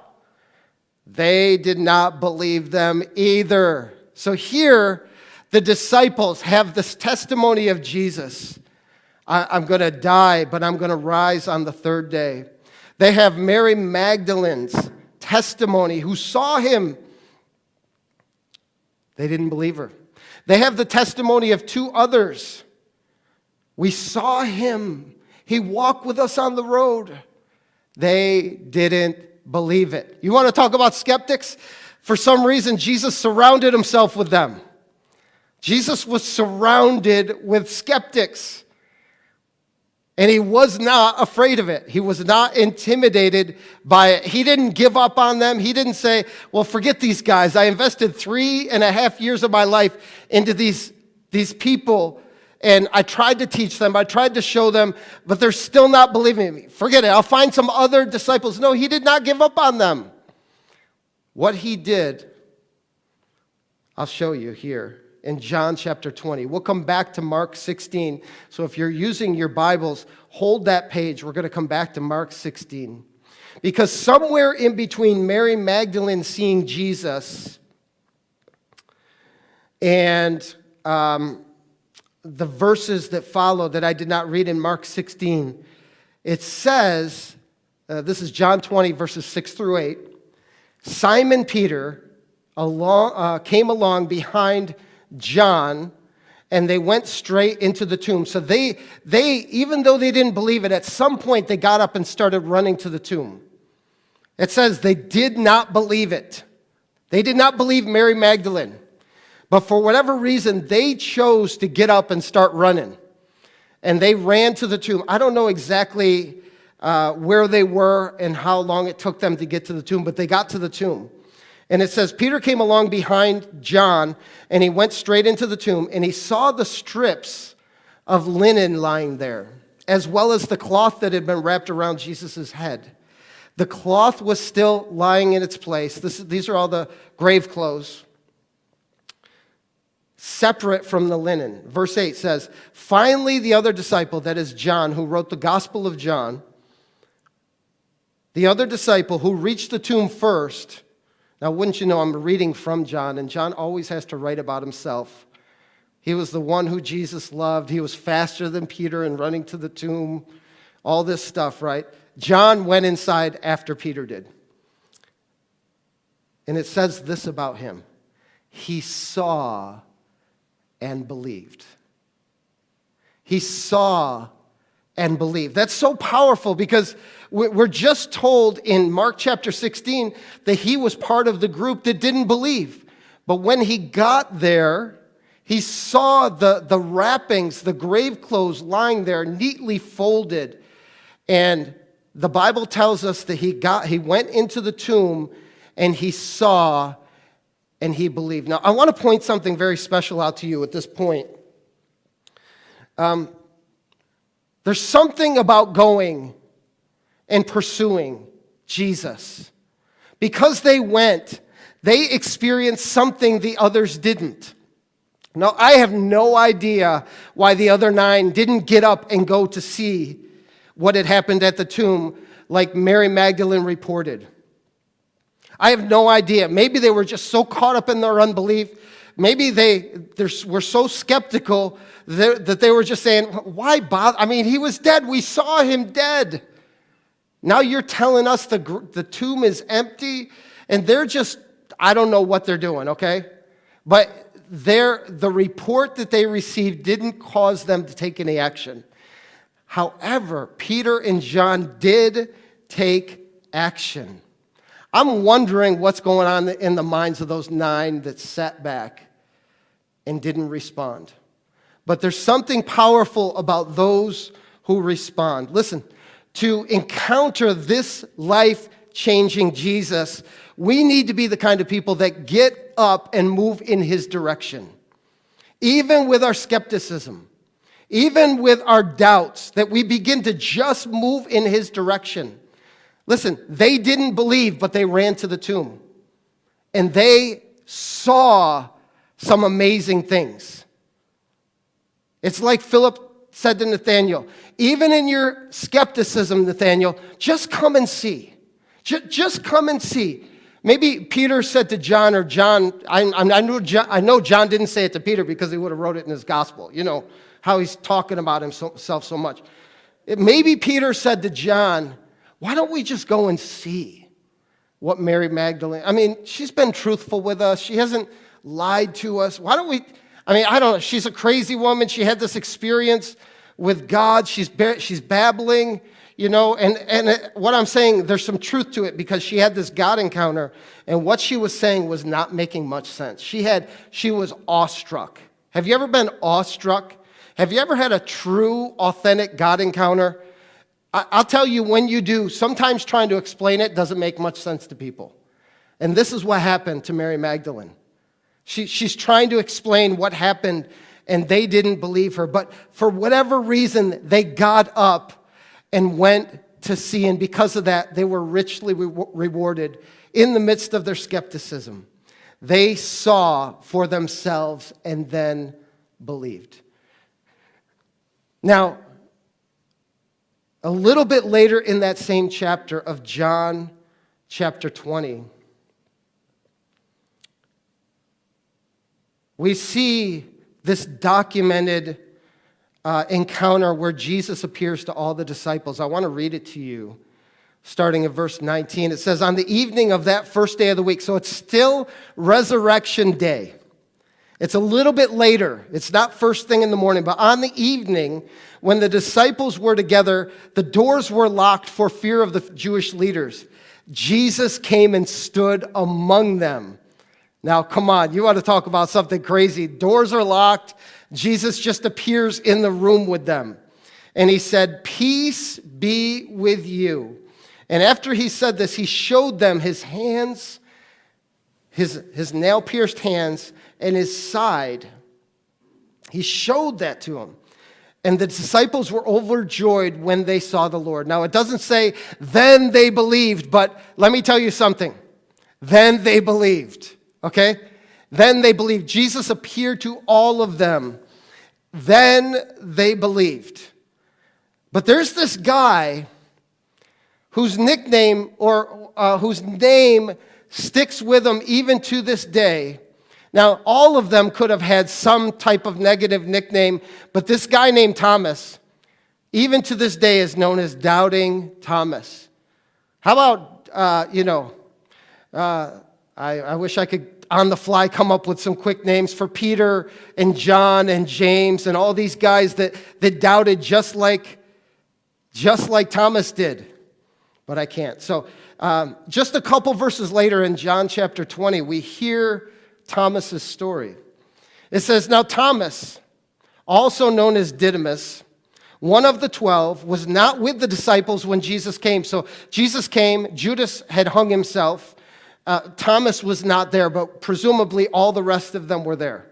They did not believe them either. So here, the disciples have this testimony of Jesus. I'm going to die, but I'm going to rise on the 3rd day. They have Mary Magdalene's testimony, who saw him. They didn't believe her. They have the testimony of 2 others. We saw him. He walked with us on the road. They didn't believe it. You want to talk about skeptics? For some reason, Jesus surrounded himself with them. Jesus was surrounded with skeptics. And he was not afraid of it. He was not intimidated by it. He didn't give up on them. He didn't say, well, forget these guys. I invested 3.5 years of my life into these people, and I tried to teach them. I tried to show them, but they're still not believing me. Forget it. I'll find some other disciples. No, he did not give up on them. What he did, I'll show you here. In John chapter 20. We'll come back to Mark 16. So if you're using your Bibles, hold that page. We're going to come back to Mark 16. Because somewhere in between Mary Magdalene seeing Jesus and the verses that follow that I did not read in Mark 16, it says, this is John 20, verses 6 through 8, Simon Peter came along behind John, and they went straight into the tomb. So they, even though they didn't believe it, at some point they got up and started running to the tomb. It says they did not believe it. They did not believe Mary Magdalene. But for whatever reason, they chose to get up and start running. And they ran to the tomb. I don't know exactly where they were and how long it took them to get to the tomb, but they got to the tomb. And it says, Peter came along behind John, and he went straight into the tomb, and he saw the strips of linen lying there, as well as the cloth that had been wrapped around Jesus' head. The cloth was still lying in its place. These are all the grave clothes, separate from the linen. Verse 8 says, finally the other disciple, that is John, who wrote the Gospel of John, the other disciple who reached the tomb first. Now, wouldn't you know, I'm reading from John, and John always has to write about himself. He was the one who Jesus loved. He was faster than Peter in running to the tomb, all this stuff, right? John went inside after Peter did. And it says this about him. He saw and believed. He saw and believed. That's so powerful because we're just told in Mark chapter 16 that he was part of the group that didn't believe. But when he got there, he saw the wrappings, the grave clothes lying there neatly folded. And the Bible tells us that he went into the tomb and he saw and he believed. Now, I want to point something very special out to you at this point. There's something about going and pursuing Jesus. Because they went, they experienced something the others didn't. Now, I have no idea why the other 9 didn't get up and go to see what had happened at the tomb like Mary Magdalene reported. I have no idea. Maybe they were just so caught up in their unbelief. Maybe they were so skeptical that they were just saying, why bother? I mean, he was dead. We saw him dead. Now you're telling us the tomb is empty, and they're just, I don't know what they're doing, okay? But the report that they received didn't cause them to take any action. However, Peter and John did take action. I'm wondering what's going on in the minds of those 9 that sat back and didn't respond. But there's something powerful about those who respond. Listen, to encounter this life-changing Jesus, we need to be the kind of people that get up and move in his direction. Even with our skepticism, even with our doubts, that we begin to just move in his direction. Listen, they didn't believe, but they ran to the tomb. And they saw some amazing things. It's like Philip said to Nathanael, even in your skepticism, Nathanael, just come and see. Just come and see. Maybe Peter said to John, or John, I know John didn't say it to Peter because he would have wrote it in his gospel. You know how he's talking about himself so much. Maybe Peter said to John, why don't we just go and see what Mary Magdalene, I mean, she's been truthful with us. She hasn't lied to us. Why don't we, I don't know. She's a crazy woman. She had this experience with God. She's babbling, you know, and what I'm saying, there's some truth to it because she had this God encounter, and what she was saying was not making much sense. She was awestruck. Have you ever been awestruck? Have you ever had a true, authentic God encounter? I'll tell you, when you do, sometimes trying to explain it doesn't make much sense to people. And this is what happened to Mary Magdalene. She's trying to explain what happened, and they didn't believe her. But for whatever reason, they got up and went to see, and because of that, they were richly rewarded in the midst of their skepticism. They saw for themselves and then believed. Now, a little bit later in that same chapter of John, chapter 20, we see this documented encounter where Jesus appears to all the disciples. I want to read it to you, starting at verse 19. It says, on the evening of that first day of the week, so it's still resurrection day. It's a little bit later. It's not first thing in the morning, but on the evening, when the disciples were together, the doors were locked for fear of the Jewish leaders. Jesus came and stood among them. Now, come on, you want to talk about something crazy. Doors are locked. Jesus just appears in the room with them. And he said, peace be with you. And after he said this, he showed them his hands his nail-pierced hands and his side. He showed that to him. And the disciples were overjoyed when they saw the Lord. Now, it doesn't say, then they believed, but let me tell you something. Then they believed, okay? Then they believed. Jesus appeared to all of them. Then they believed. But there's this guy whose nickname or whose name sticks with him even to this day. Now, all of them could have had some type of negative nickname, but this guy named Thomas, even to this day, is known as Doubting Thomas. How about, I wish I could, on the fly, come up with some quick names for Peter and John and James and all these guys that doubted just like Thomas did. But I can't. So just a couple verses later in John chapter 20, we hear Thomas's story. It says, now Thomas, also known as Didymus, one of the 12, was not with the disciples when Jesus came. So Jesus came, Judas had hung himself. Thomas was not there, but presumably all the rest of them were there.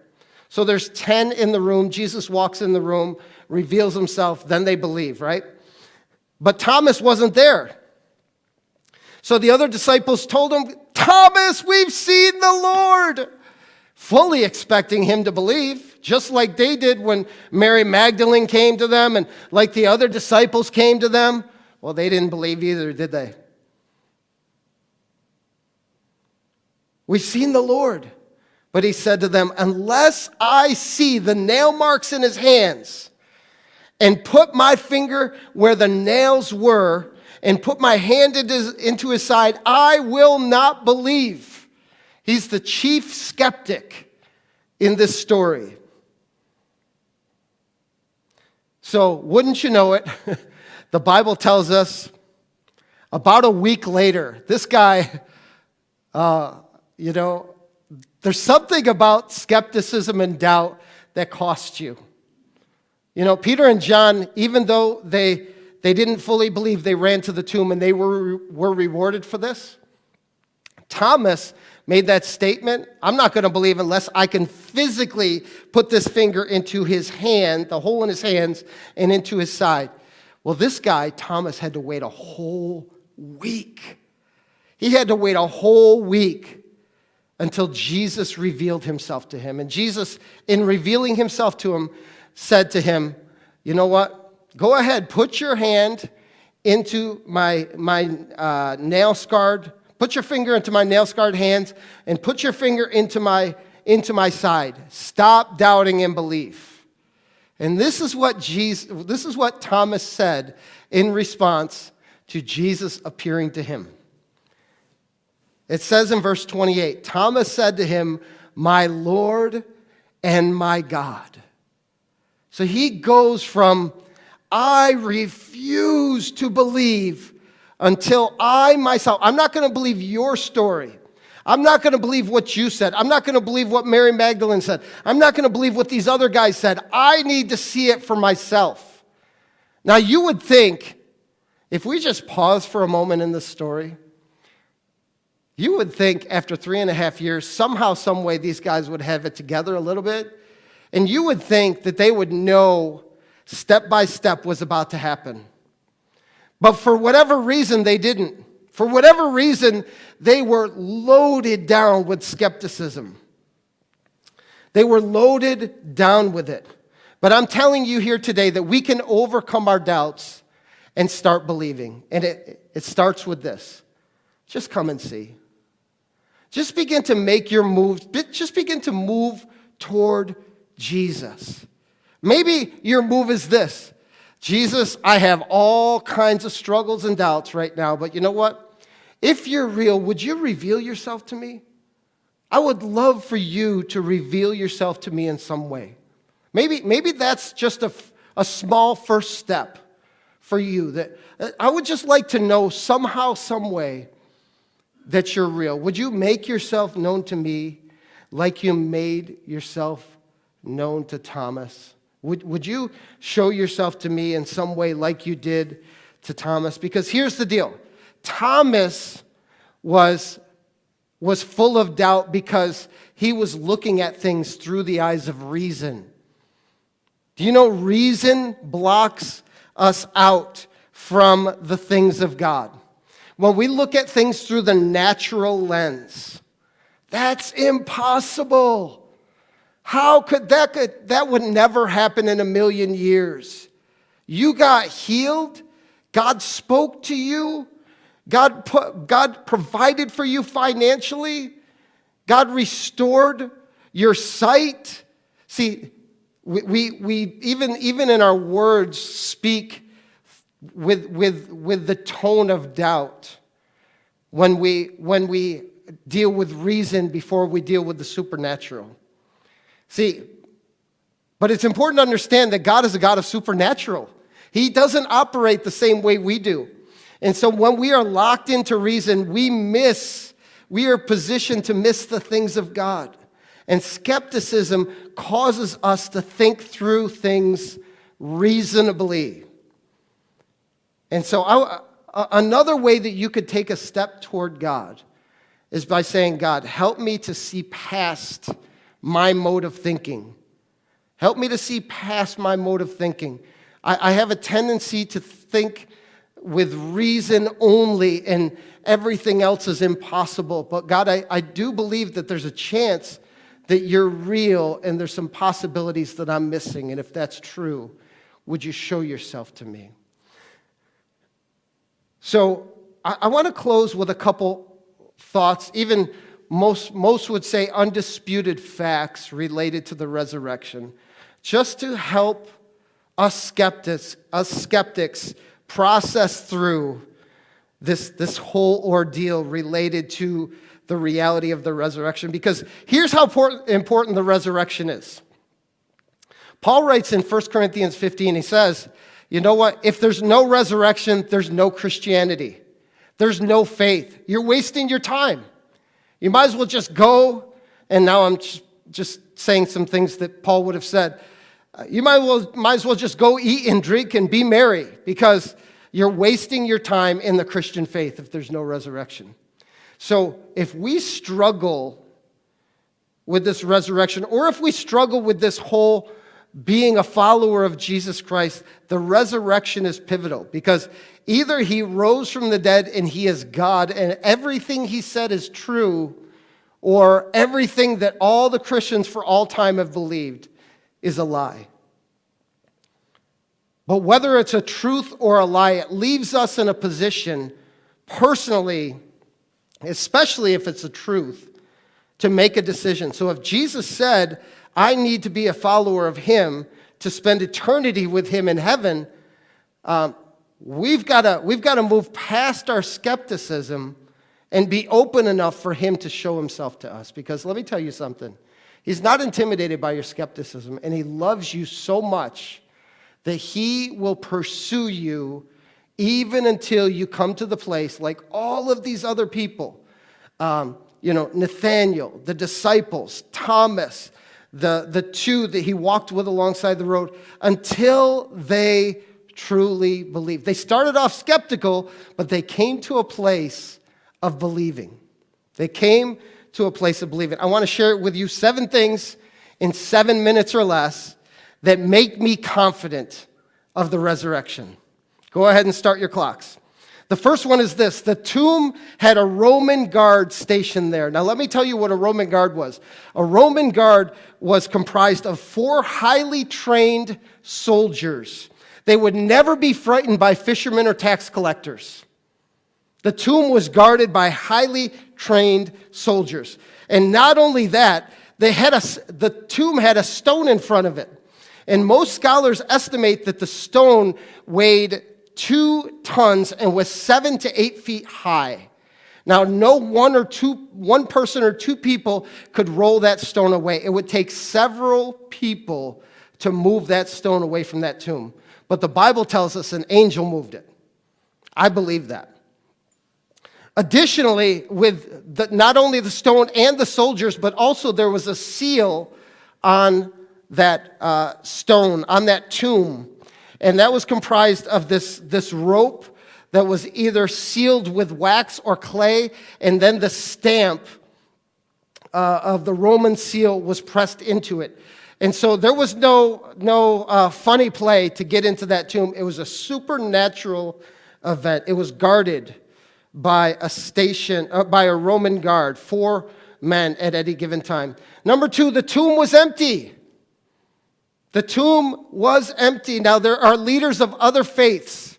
So there's 10 in the room. Jesus walks in the room, reveals himself, then they believe, right? But Thomas wasn't there. So the other disciples told him, Thomas, we've seen the Lord, fully expecting him to believe, just like they did when Mary Magdalene came to them and like the other disciples came to them. Well, they didn't believe either, did they? We've seen the Lord. But he said to them, unless I see the nail marks in his hands and put my finger where the nails were and put my hand into his side, I will not believe. He's the chief skeptic in this story. So, wouldn't you know it, the Bible tells us about a week later, this guy, there's something about skepticism and doubt that costs you. You know, Peter and John, even though they didn't fully believe, they ran to the tomb and they were rewarded for this. Thomas made that statement, I'm not going to believe unless I can physically put this finger into his hand, the hole in his hands, and into his side. Well, this guy, Thomas, had to wait a whole week. He had to wait a whole week until Jesus revealed himself to him. And Jesus, in revealing himself to him, said to him, you know what? Go ahead, put your hand into my nail-scarred, put your finger into my nail-scarred hands, and put your finger into my side. Stop doubting and believe. And this is what Thomas said in response to Jesus appearing to him. It says in verse 28, Thomas said to him, my Lord and my God. So he goes from, I refuse to believe until I myself, I'm not going to believe your story. I'm not going to believe what you said. I'm not going to believe what Mary Magdalene said. I'm not going to believe what these other guys said. I need to see it for myself. Now, you would think, if we just pause for a moment in this story, you would think after 3.5 years, somehow, some way, these guys would have it together a little bit. And you would think that they would know step by step was about to happen. But for whatever reason, they didn't. For whatever reason, they were loaded down with skepticism. They were loaded down with it. But I'm telling you here today that we can overcome our doubts and start believing. And it starts with this. Just come and see. Just begin to make your moves. Just begin to move toward Jesus. Maybe your move is this. Jesus, I have all kinds of struggles and doubts right now, but you know what? If you're real, would you reveal yourself to me? I would love for you to reveal yourself to me in some way. Maybe that's just a small first step for you. That I would just like to know somehow, some way that you're real. Would you make yourself known to me like you made yourself known to Thomas? Would you show yourself to me in some way like you did to Thomas? Because here's the deal. Thomas was was full of doubt because he was looking at things through the eyes of reason. Do you know reason blocks us out from the things of God? When we look at things through the natural lens, that's impossible. How could that would never happen in a million years. You got healed. God spoke to you. God provided for you financially. God restored your sight. See, we even in our words speak with the tone of doubt when we deal with reason before we deal with the supernatural. See, but it's important to understand that God is a God of supernatural. He doesn't operate the same way we do. And so when we are locked into reason, we are positioned to miss the things of God. And skepticism causes us to think through things reasonably. And so another way that you could take a step toward God is by saying, God, help me to see past my mode of thinking. Help me to see past my mode of thinking. I have a tendency to think with reason only, and everything else is impossible. But God, I do believe that there's a chance that you're real and there's some possibilities that I'm missing. And if that's true, would you show yourself to me? So I want to close with a couple thoughts, even most would say undisputed facts related to the resurrection, just to help us skeptics process through this whole ordeal related to the reality of the resurrection. Because here's how important the resurrection is. Paul writes in 1 Corinthians 15, he says, you know what? If there's no resurrection, there's no Christianity. There's no faith. You're wasting your time. You might as well just go, and now I'm just saying some things that Paul would have said. You might as well just go eat and drink and be merry, because you're wasting your time in the Christian faith if there's no resurrection. So if we struggle with this resurrection, or if we struggle with this whole being a follower of Jesus Christ, the resurrection is pivotal, because either he rose from the dead and he is God and everything he said is true, or everything that all the Christians for all time have believed is a lie. But whether it's a truth or a lie, it leaves us in a position, personally, especially if it's a truth, to make a decision. So if Jesus said, I need to be a follower of him to spend eternity with him in heaven, we've got to move past our skepticism and be open enough for him to show himself to us. Because let me tell you something. He's not intimidated by your skepticism, and he loves you so much that he will pursue you even until you come to the place like all of these other people. Nathaniel, the disciples, Thomas, the two that he walked with alongside the road, until they truly believed. They started off skeptical, but they came to a place of believing. They came to a place of believing. I want to share with you 7 things in 7 minutes or less that make me confident of the resurrection. Go ahead and start your clocks. The first one is this. The tomb had a Roman guard stationed there. Now, let me tell you what a Roman guard was. A Roman guard was comprised of 4 highly trained soldiers. They would never be frightened by fishermen or tax collectors. The tomb was guarded by highly trained soldiers. And not only that, the tomb had a stone in front of it. And most scholars estimate that the stone weighed 2 tons and was 7 to 8 feet high. Now, no one person or 2 people could roll that stone away. It would take several people to move that stone away from that tomb. But the Bible tells us an angel moved it. I believe that. Additionally, with not only the stone and the soldiers, but also there was a seal on that stone, on that tomb. And that was comprised of this rope that was either sealed with wax or clay, and then the stamp of the Roman seal was pressed into it. And so there was no funny play to get into that tomb. It was a supernatural event. It was guarded by by a Roman guard, 4 men at any given time. Number 2, the tomb was empty. The tomb was empty. Now, there are leaders of other faiths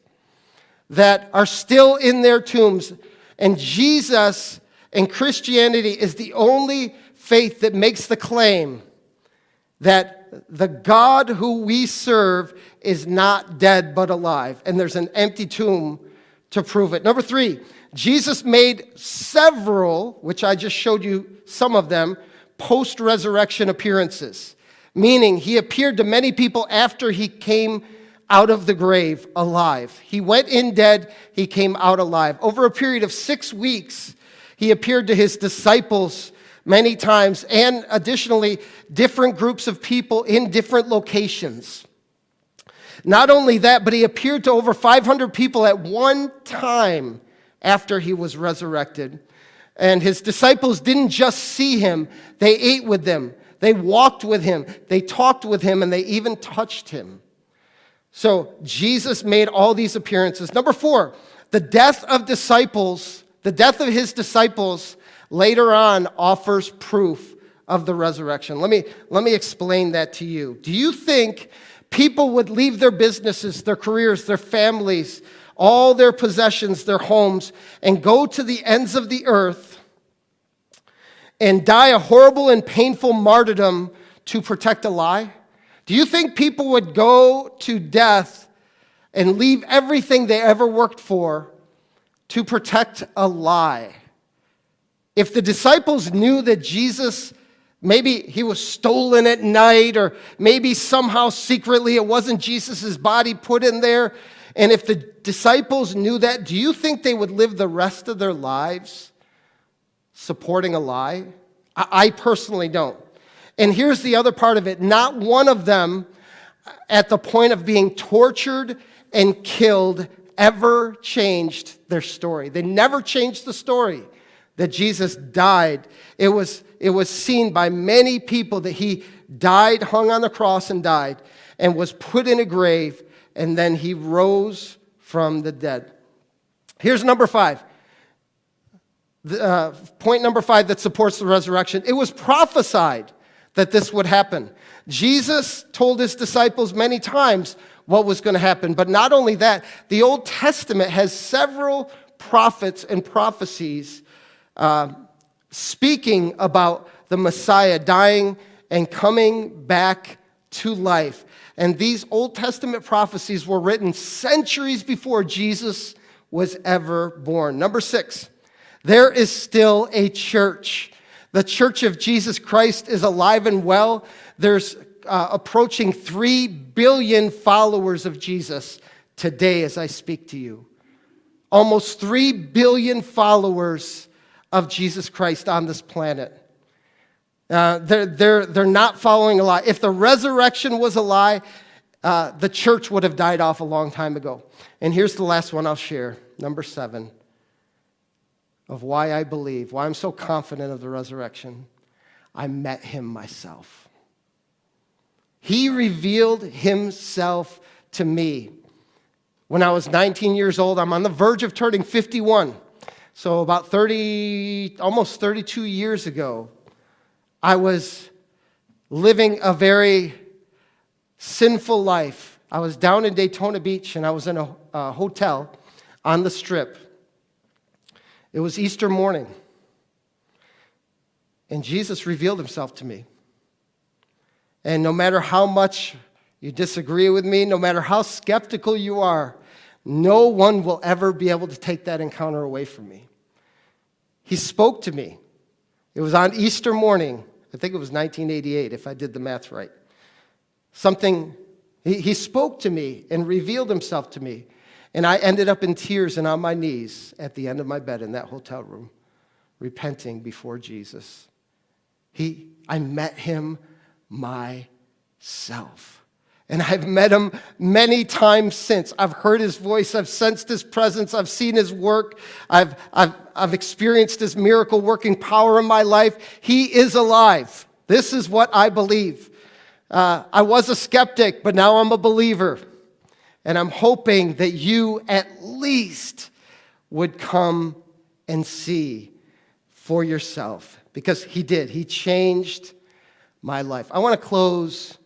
that are still in their tombs, and Jesus and Christianity is the only faith that makes the claim that the God who we serve is not dead but alive, and there's an empty tomb to prove it. Number 3, Jesus made several, which I just showed you some of them, post-resurrection appearances, meaning he appeared to many people after he came out of the grave alive. He went in dead, he came out alive. Over a period of 6 weeks, he appeared to his disciples many times, and additionally, different groups of people in different locations. Not only that, but he appeared to over 500 people at one time after he was resurrected. And his disciples didn't just see him, they ate with him, they walked with him, they talked with him, and they even touched him. So Jesus made all these appearances. Number 4, the death of his disciples later on offers proof of the resurrection. Let me explain that to you. Do you think people would leave their businesses, their careers, their families, all their possessions, their homes, and go to the ends of the earth and die a horrible and painful martyrdom to protect a lie? Do you think people would go to death and leave everything they ever worked for to protect a lie? If the disciples knew that Jesus, maybe he was stolen at night, or maybe somehow secretly it wasn't Jesus' body put in there, and if the disciples knew that, do you think they would live the rest of their lives supporting a lie? I personally don't. And here's the other part of it. Not one of them, at the point of being tortured and killed, ever changed their story. They never changed the story that Jesus died. It was seen by many people that he died, hung on the cross and died, and was put in a grave, and then he rose from the dead. Here's number 5. Point number 5 that supports the resurrection. It was prophesied that this would happen. Jesus told his disciples many times what was going to happen. But not only that, the Old Testament has several prophets and prophecies speaking about the Messiah dying and coming back to life. And these Old Testament prophecies were written centuries before Jesus was ever born. Number 6, there is still a church. The Church of Jesus Christ is alive and well. There's approaching 3 billion followers of Jesus today as I speak to you. Almost 3 billion followers of Jesus Christ on this planet. They're not following a lie. If the resurrection was a lie, the church would have died off a long time ago. And here's the last one I'll share, number 7, of why I believe, why I'm so confident of the resurrection. I met him myself. He revealed himself to me. When I was 19 years old, I'm on the verge of turning 51. So about almost 32 years ago, I was living a very sinful life. I was down in Daytona Beach, and I was in a hotel on the Strip. It was Easter morning, and Jesus revealed himself to me. And no matter how much you disagree with me, no matter how skeptical you are, no one will ever be able to take that encounter away from me. He spoke to me. It was on Easter morning. I think it was 1988, if I did the math right. He spoke to me and revealed himself to me. And I ended up in tears and on my knees at the end of my bed in that hotel room, repenting before Jesus. I met him myself. And I've met him many times since. I've heard his voice. I've sensed his presence. I've seen his work. I've experienced his miracle working power in my life. He is alive. This is what I believe. I was a skeptic, but now I'm a believer. And I'm hoping that you at least would come and see for yourself. Because he did. He changed my life. I want to close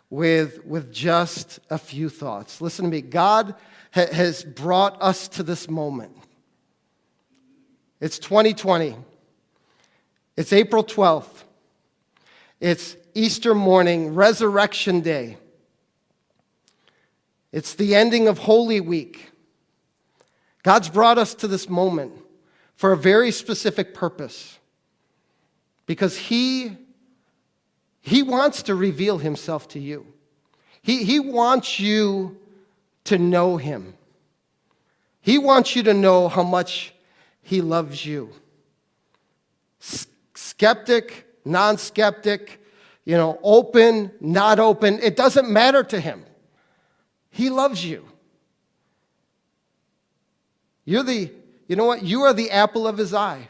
with just a few thoughts. Listen to me. God has brought us to this moment. It's 2020. It's April 12th. It's Easter morning, Resurrection Day. It's the ending of Holy Week. God's brought us to this moment for a very specific purpose. Because He wants to reveal himself to you. He wants you to know him. He wants you to know how much he loves you. Skeptic, non-skeptic, open, not open, it doesn't matter to him. He loves you. You are the apple of his eye.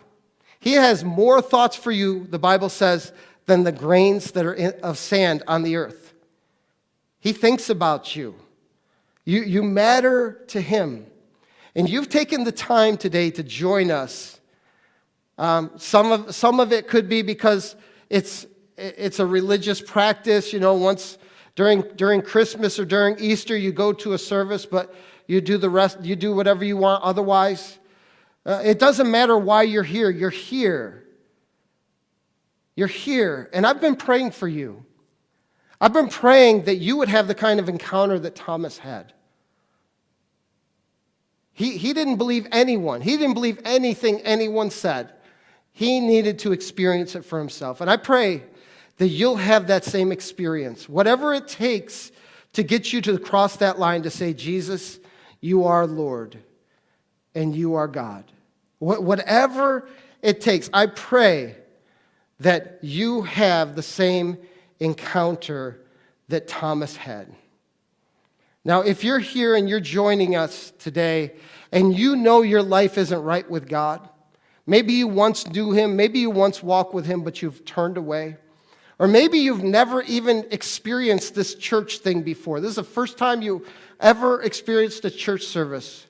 He has more thoughts for you, the Bible says, than the grains that are of sand on the earth. He thinks about you. You matter to him. And you've taken the time today to join us. Some of it could be because it's a religious practice. Once during Christmas or during Easter, you go to a service, but you do the rest. You do whatever you want otherwise. It doesn't matter why you're here. You're here. You're here, and I've been praying for you. I've been praying that you would have the kind of encounter that Thomas had. He didn't believe anyone. He didn't believe anything anyone said. He needed to experience it for himself. And I pray that you'll have that same experience. Whatever it takes to get you to cross that line to say, Jesus, you are Lord, and you are God. Whatever it takes, I pray that you have the same encounter that Thomas had. Now, if you're here and you're joining us today and you know your life isn't right with God, maybe you once knew him, maybe you once walked with him, but you've turned away, or maybe you've never even experienced this church thing before. This is the first time you ever experienced a church service.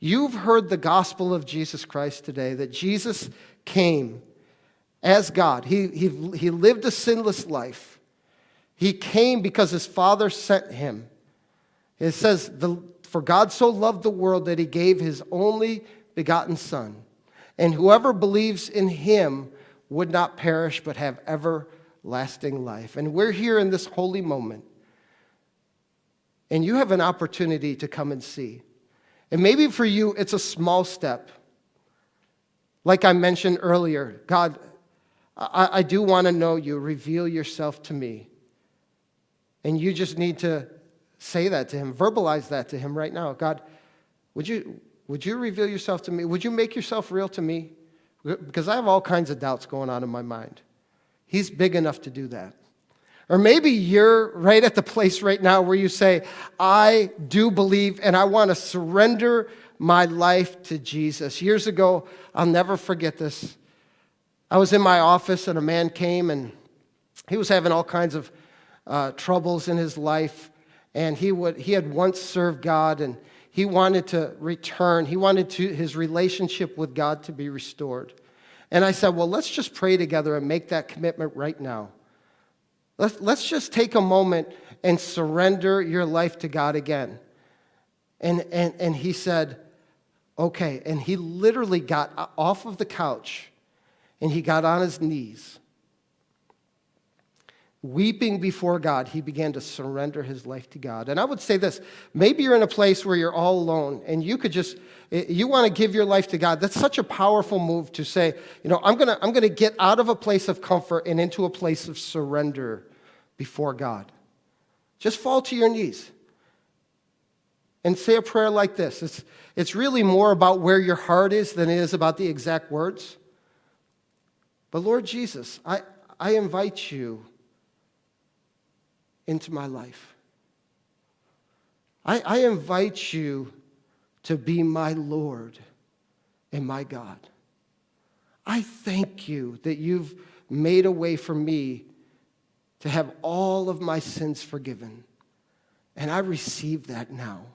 You've heard the gospel of Jesus Christ today, that Jesus came as God. He lived a sinless life. He came because his Father sent him. It says, for God so loved the world that he gave his only begotten Son. And whoever believes in him would not perish but have everlasting life. And we're here in this holy moment. And you have an opportunity to come and see. And maybe for you, it's a small step. Like I mentioned earlier, God, I do want to know you. Reveal yourself to me. And you just need to say that to him. Verbalize that to him right now. God, would you reveal yourself to me? Would you make yourself real to me? Because I have all kinds of doubts going on in my mind. He's big enough to do that. Or maybe you're right at the place right now where you say, I do believe and I want to surrender my life to Jesus. Years ago, I'll never forget this. I was in my office and a man came and he was having all kinds of troubles in his life. And he had once served God and he wanted to return. He wanted his relationship with God to be restored. And I said, well, let's just pray together and make that commitment right now. Let's just take a moment and surrender your life to God again. And he said, okay. And he literally got off of the couch and he got on his knees. Weeping before God, he began to surrender his life to God. And I would say this, maybe you're in a place where you're all alone and you want to give your life to God. That's such a powerful move to say, I'm going to get out of a place of comfort and into a place of surrender before God. Just fall to your knees and say a prayer like this. It's really more about where your heart is than it is about the exact words. But Lord Jesus, I invite you into my life. I invite you to be my Lord and my God. I thank you that you've made a way for me to have all of my sins forgiven. And I receive that now.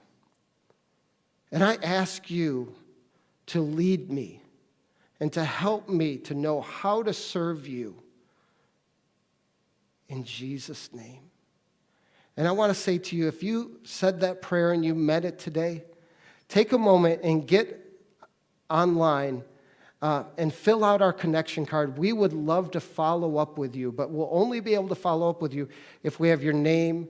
And I ask you to lead me and to help me to know how to serve you in Jesus' name. And I want to say to you, if you said that prayer and you meant it today, take a moment and get online and fill out our connection card. We would love to follow up with you, but we'll only be able to follow up with you if we have your name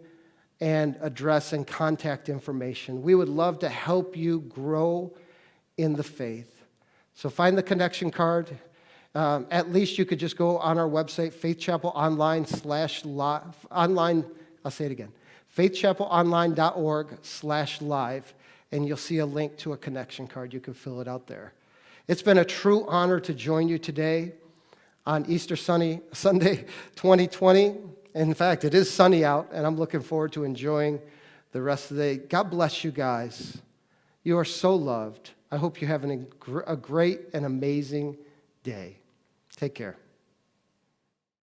and address and contact information. We would love to help you grow in the faith. So find the connection card. At least you could just go on our website, faithchapelonline/online. I'll say it again, faithchapelonline.org/live, and you'll see a link to a connection card. You can fill it out there. It's been a true honor to join you today on Easter Sunday 2020. In fact, it is sunny out, and I'm looking forward to enjoying the rest of the day. God bless you guys. You are so loved. I hope you have a great and amazing day. Take care.